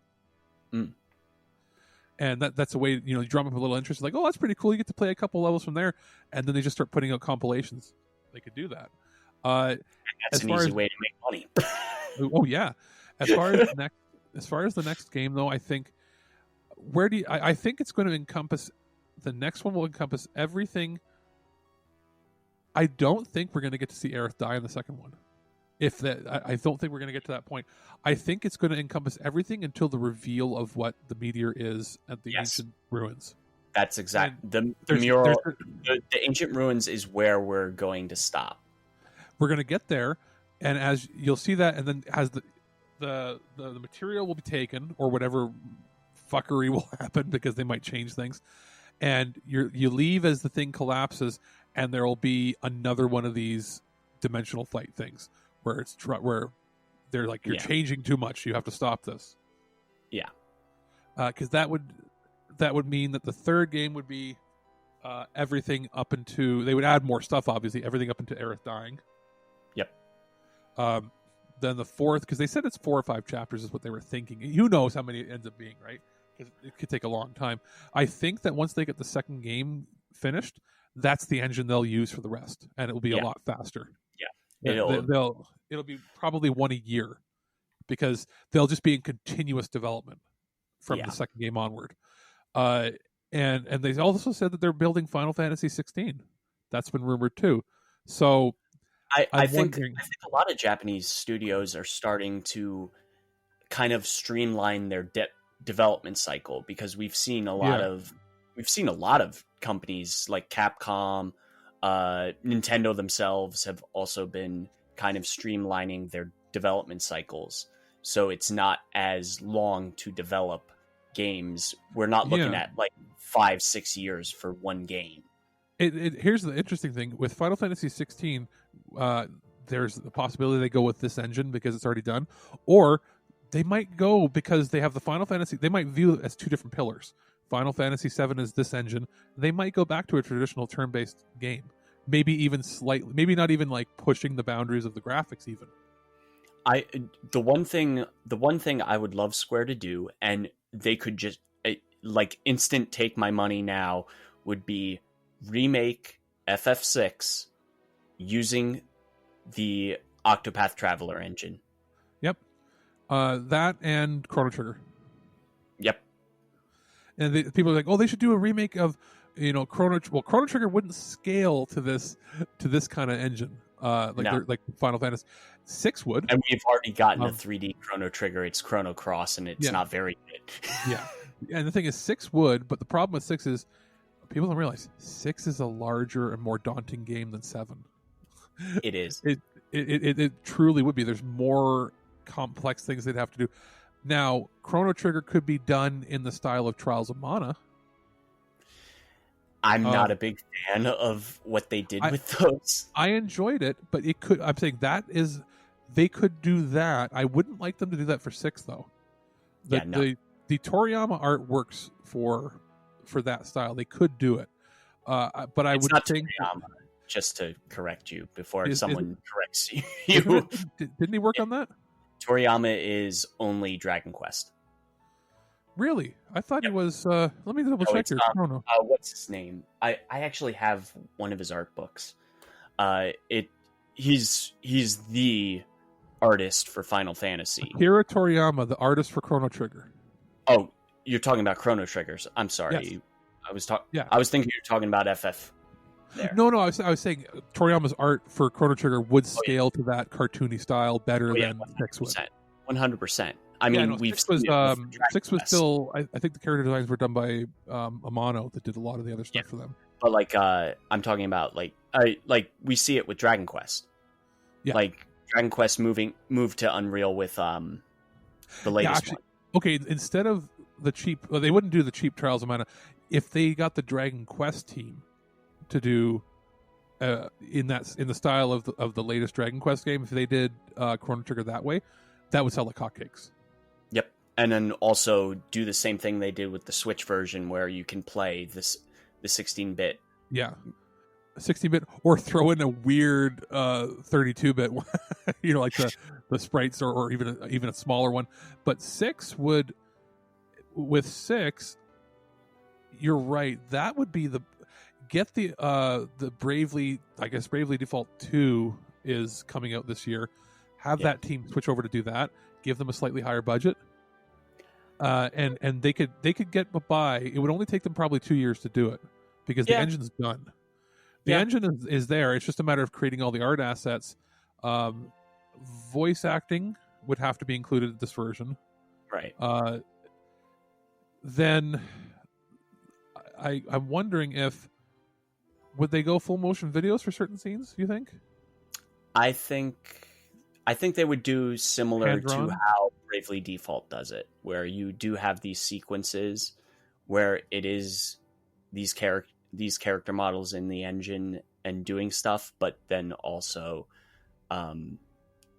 And that's a way, you drum up a little interest. Oh, that's pretty cool. You get to play a couple levels from there. And then they just start putting out compilations. They could do that. That's an easy way to make money. Oh, yeah. As far as the next game, though, I think, I think it's going to encompass, the next one will encompass everything. I don't think we're going to get to see Aerith die in the second one. I don't think we're going to get to that point. I think it's going to encompass everything until the reveal of what the meteor is at the ancient ruins. That's exactly the mural. The ancient ruins is where we're going to stop. We're going to get there, and as you'll see that, and then as the material will be taken, or whatever fuckery will happen because they might change things, and you leave as the thing collapses, and there will be another one of these dimensional flight things where where they're like, you're changing too much, you have to stop this. Yeah. Because that would mean that the third game would be everything up into, they would add more stuff, obviously, everything up into Aerith dying. Yep. Then the fourth, because they said it's 4 or 5 chapters is what they were thinking. Who knows how many it ends up being, right? Because it could take a long time. I think that once they get the second game finished, that's the engine they'll use for the rest, and it will be a lot faster. Yeah. It'll be probably one a year, because they'll just be in continuous development from the second game onward. And they also said that they're building Final Fantasy 16. That's been rumored too. So I think a lot of Japanese studios are starting to kind of streamline their development cycle, because we've seen a lot of companies like Capcom, Nintendo themselves have also been kind of streamlining their development cycles, so it's not as long to develop games. We're not looking at like 5-6 years for one game. Here's the interesting thing with Final Fantasy 16. There's the possibility they go with this engine because it's already done, or they might go because they have the Final Fantasy. They might view it as two different pillars. Final Fantasy VII is this engine. They might go back to a traditional turn-based game. Maybe even slightly. Maybe not even like pushing the boundaries of the graphics even. The one thing I would love Square to do, and they could just like instant take my money now, would be remake FF6 using the Octopath Traveler engine. Yep. That and Chrono Trigger. Yep. And people are like, oh, they should do a remake of, Chrono Trigger wouldn't scale to this kind of engine. Like Final Fantasy 6 would. And we've already gotten a 3D Chrono Trigger. It's Chrono Cross, and it's not very good. Yeah. And the thing is, 6 would, but the problem with 6 is people don't realize 6 is a larger and more daunting game than 7. It is. It truly would be. There's more complex things they'd have to do. Now, Chrono Trigger could be done in the style of Trials of Mana. I'm not a big fan of what they did with those. I enjoyed it, but it could. I'm saying they could do that. I wouldn't like them to do that for 6 though. The Toriyama art works for that style. They could do it, but I would think. Toriyama, just to correct you before someone corrects you. Didn't he work on that? Toriyama is only Dragon Quest. Really? I thought he was. Let me double check here. What's his name? I actually have one of his art books. He's the artist for Final Fantasy. Akira Toriyama, the artist for Chrono Trigger. Oh, you're talking about Chrono Triggers. I'm sorry. Yes. I was thinking you were talking about FF. There. No, I was saying Toriyama's art for Chrono Trigger would scale to that cartoony style better than 6 would. 100%. I mean, we've 6 was still. I think the character designs were done by Amano that did a lot of the other stuff for them. But like, I'm talking about like we see it with Dragon Quest. Yeah. Like Dragon Quest moved to Unreal with the latest one. Okay, instead of the cheap, they wouldn't do the cheap Trials of Mana. If they got the Dragon Quest team to do in the style of the latest Dragon Quest game, if they did Chrono Trigger that way, that would sell like hotcakes. Yep, and then also do the same thing they did with the Switch version, where you can play the 16-bit. Yeah, 16-bit, or throw in a weird 32-bit, like the sprites, or even a smaller one. But 6 would, with 6, you're right. That would be the Bravely Default 2 is coming out this year. Have that team switch over to do that. Give them a slightly higher budget, and they could get by. It would only take them probably 2 years to do it because the engine's done. The engine is there. It's just a matter of creating all the art assets. Voice acting would have to be included in this version, right? Then I'm wondering if would they go full motion videos for certain scenes? Do you think? I think they would do similar to how Bravely Default does it, where you do have these sequences where it is these character models in the engine and doing stuff, but then also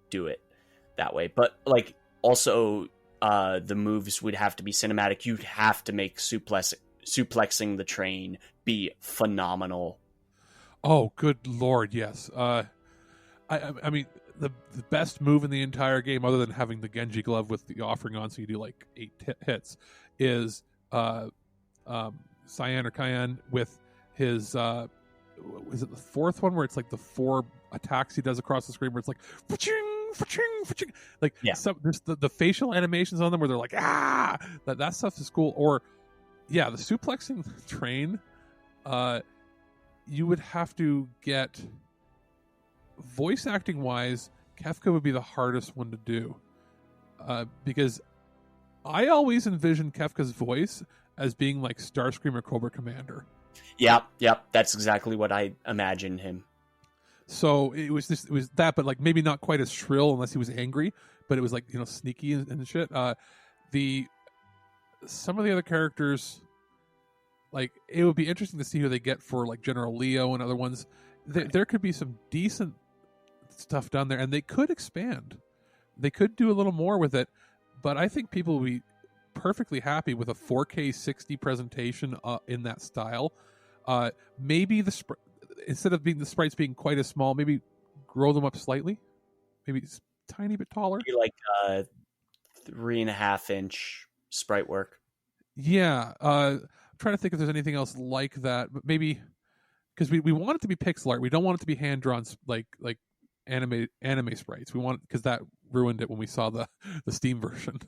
do it that way. But like also the moves would have to be cinematic. You'd have to make suplexing the train be phenomenal. Oh, good lord, yes. I mean, the best move in the entire game, other than having the Genji glove with the offering on, so you do like 8 hits, is Cyan or Cyan with his is it the fourth one where it's like the 4 attacks he does across the screen where it's like fa-ching, fa-ching, fa-ching. Like there's the facial animations on them where they're like that stuff is cool. Or the suplexing train, you would have to get, voice acting wise, Kefka would be the hardest one to do, because I always envisioned Kefka's voice as being like Starscream or Cobra Commander. Yep, that's exactly what I imagined him. So it was that, but like maybe not quite as shrill unless he was angry, but it was like, sneaky and shit. Some of the other characters, like, it would be interesting to see who they get for like General Leo and other ones. There could be some decent stuff down there, and they could expand. They could do a little more with it, but I think people will be perfectly happy with a 4K 60 presentation in that style. Maybe instead of the sprites being quite as small, maybe grow them up slightly, maybe it's a tiny bit taller, maybe like 3.5 inch sprite work. Yeah, I'm trying to think if there's anything else like that, but maybe because we want it to be pixel art, we don't want it to be hand drawn like anime sprites. We want, because that ruined it when we saw the Steam version.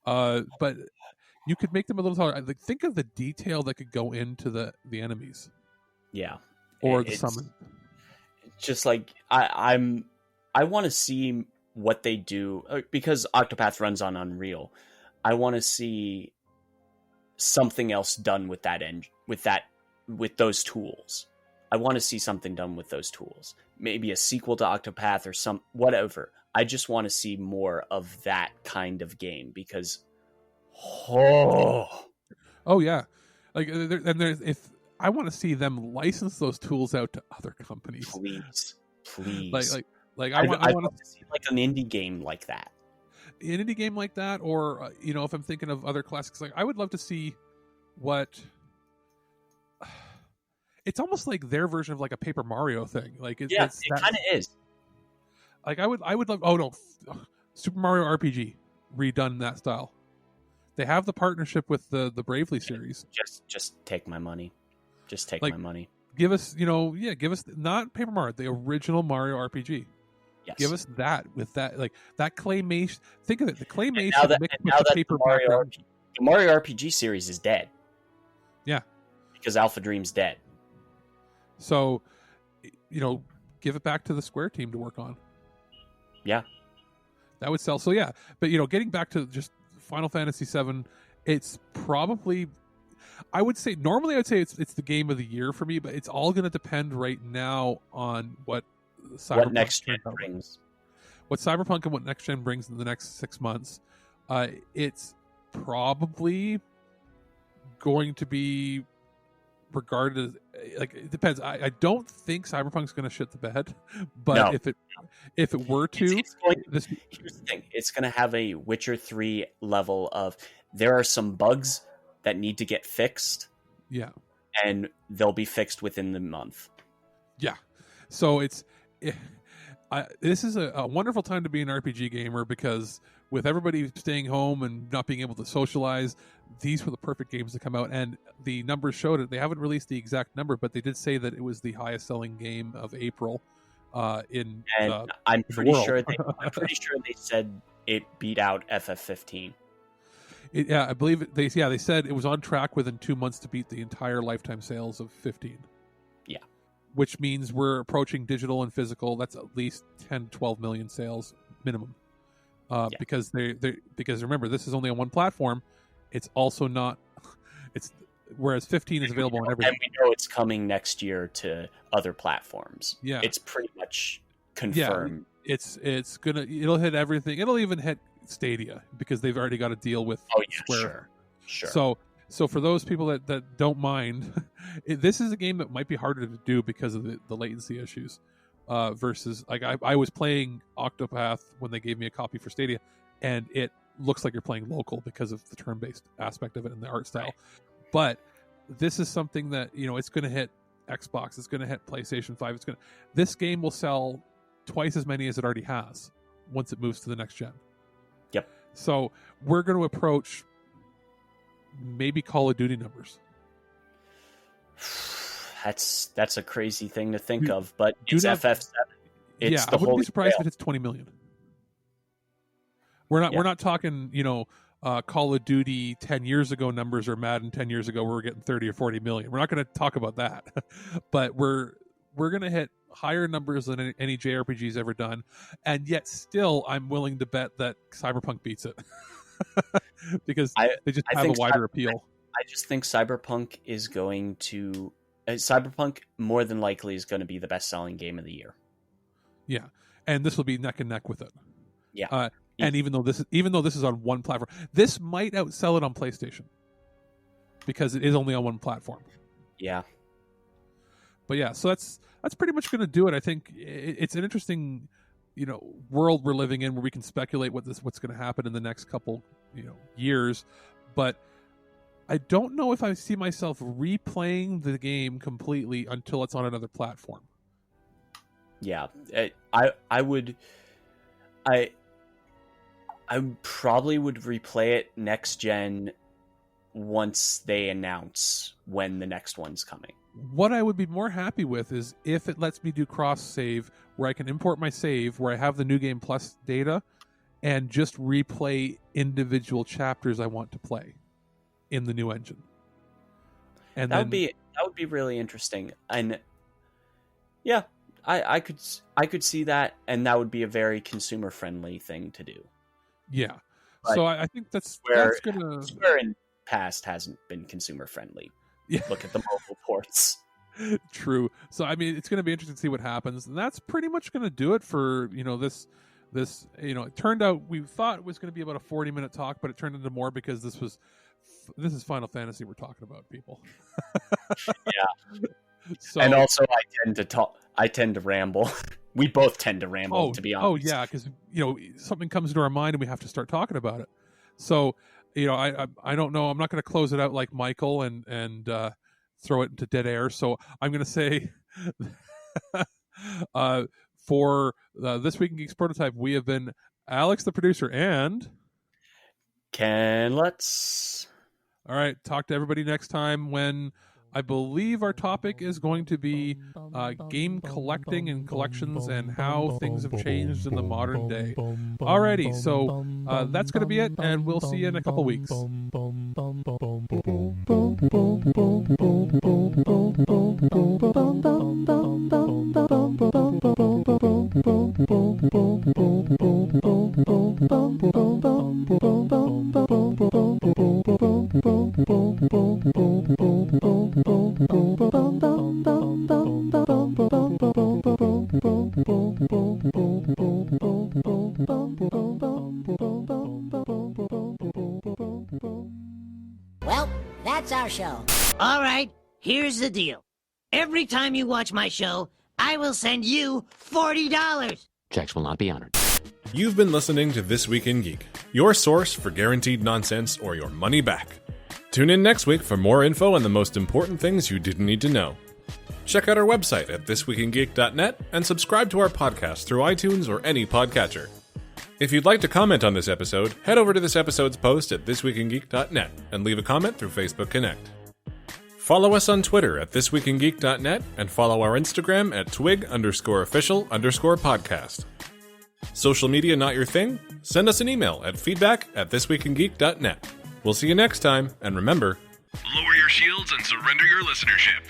But you could make them a little taller. Like, think of the detail that could go into the enemies. Yeah, or the summon. Just like I want to see what they do, because Octopath runs on Unreal. I want to see something else done with that with those tools. I want to see something done with those tools. Maybe a sequel to Octopath or whatever. I just want to see more of that kind of game, because yeah, like, if I want to see them license those tools out to other companies, please. Like I want to see like an indie game like that. An indie game like that, or if I'm thinking of other classics, like I would love to see what. It's almost like their version of like a Paper Mario thing. Like it kind of is. Like I would love. Oh no, Super Mario RPG redone in that style. They have the partnership with the Bravely series. Just take my money. Just take my money. Give us, give us not Paper Mario, the original Mario RPG. Yes. Give us that with that, like that claymation. Think of it, the claymation mixed with the paper background. The Mario RPG series is dead. Yeah, because Alpha Dream's dead. So, give it back to the Square team to work on. Yeah, that would sell. So yeah, but getting back to just Final Fantasy VII, it's probably, I would say it's the game of the year for me, but it's all going to depend right now on what next gen brings. What Cyberpunk and what next gen brings in the next 6 months. It's probably going to be regarded as, like, it depends. I don't think Cyberpunk's going to shit the bed, but no. if it were to, here's the thing: it's going to have a Witcher 3 level of, there are some bugs that need to get fixed. Yeah, and they'll be fixed within the month. Yeah, so this is a wonderful time to be an RPG gamer, because with everybody staying home and not being able to socialize, these were the perfect games to come out. And the numbers showed it. They haven't released the exact number, but they did say that it was the highest selling game of April. I'm pretty sure they said it beat out FF15. I believe they said it was on track within 2 months to beat the entire lifetime sales of 15. Yeah. Which means we're approaching digital and physical. That's at least 10 to 12 million sales minimum. Because because remember, this is only on one platform. It's also not. Whereas 15 is available on everything. And we know it's coming next year to other platforms. Yeah, it's pretty much confirmed. Yeah, it'll hit everything. It'll even hit Stadia, because they've already got a deal with Square. Sure. So for those people that don't mind, this is a game that might be harder to do because of the latency issues. Versus, like, I was playing Octopath when they gave me a copy for Stadia, and it looks like you're playing local because of the turn-based aspect of it and the art style. Right. But this is something that, it's going to hit Xbox, it's going to hit PlayStation 5. This game will sell twice as many as it already has once it moves to the next gen. Yep. So we're going to approach maybe Call of Duty numbers. That's a crazy thing to think of, but it's FF7. It's I wouldn't be surprised if it's 20 million. We're not talking, Call of Duty 10 years ago numbers or Madden 10 years ago where we're getting 30 or 40 million. We're not going to talk about that. But we're going to hit higher numbers than any JRPG's ever done. And yet still I'm willing to bet that Cyberpunk beats it. Because they just have a wider appeal. I just think Cyberpunk is going to Cyberpunk more than likely is going to be the best-selling game of the year. Yeah. And this will be neck and neck with it. Yeah. And even though this is on one platform, this might outsell it on PlayStation because it is only on one platform. Yeah. But yeah, so that's pretty much going to do it. I think it's an interesting, world we're living in where we can speculate what's going to happen in the next couple, years. But I don't know if I see myself replaying the game completely until it's on another platform. Yeah, I probably would replay it next gen once they announce when the next one's coming. What I would be more happy with is if it lets me do cross save where I can import my save where I have the New Game Plus data and just replay individual chapters I want to play in the new engine. And that would be really interesting. And yeah, I could see that, and that would be a very consumer friendly thing to do. Yeah. But so I think that's gonna Square in past hasn't been consumer friendly. Yeah. Look at the mobile ports. True. So I mean, it's going to be interesting to see what happens, and that's pretty much going to do it for this. It turned out we thought it was going to be about a 40-minute talk, but it turned into more because this is Final Fantasy we're talking about, people. Yeah. So, and also, I tend to ramble. We both tend to ramble, to be honest. Oh yeah, because something comes into our mind and we have to start talking about it. So I don't know. I'm not going to close it out like Michael and throw it into dead air. So I'm going to say, for This Week in Geeks prototype, we have been Alex, the producer, and Ken Lutz. All right. Talk to everybody next time when I believe our topic is going to be game collecting and collections and how things have changed in the modern day. Alrighty, so that's going to be it, and we'll see you in a couple weeks. Well, that's our show. All right, here's the deal. Every time you watch my show, I will send you $40. Checks will not be honored. You've been listening to This Week in Geek, your source for guaranteed nonsense or your money back. Tune in next week for more info on the most important things you didn't need to know. Check out our website at thisweekingeek.net and subscribe to our podcast through iTunes or any podcatcher. If you'd like to comment on this episode, head over to this episode's post at thisweekingeek.net and leave a comment through Facebook Connect. Follow us on Twitter at thisweekingeek.net and follow our Instagram at twig_official_podcast. Social media not your thing? Send us an email at feedback@thisweekingeek.net. We'll see you next time, and remember, lower your shields and surrender your listenership.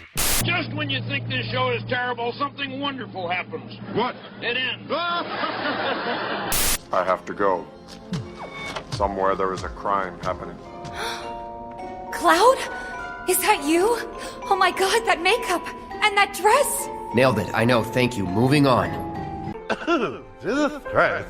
Just when you think this show is terrible, something wonderful happens. What? It ends. I have to go. Somewhere there is a crime happening. Cloud? Is that you? Oh my god, that makeup! And that dress! Nailed it. I know. Thank you. Moving on. Jesus Christ.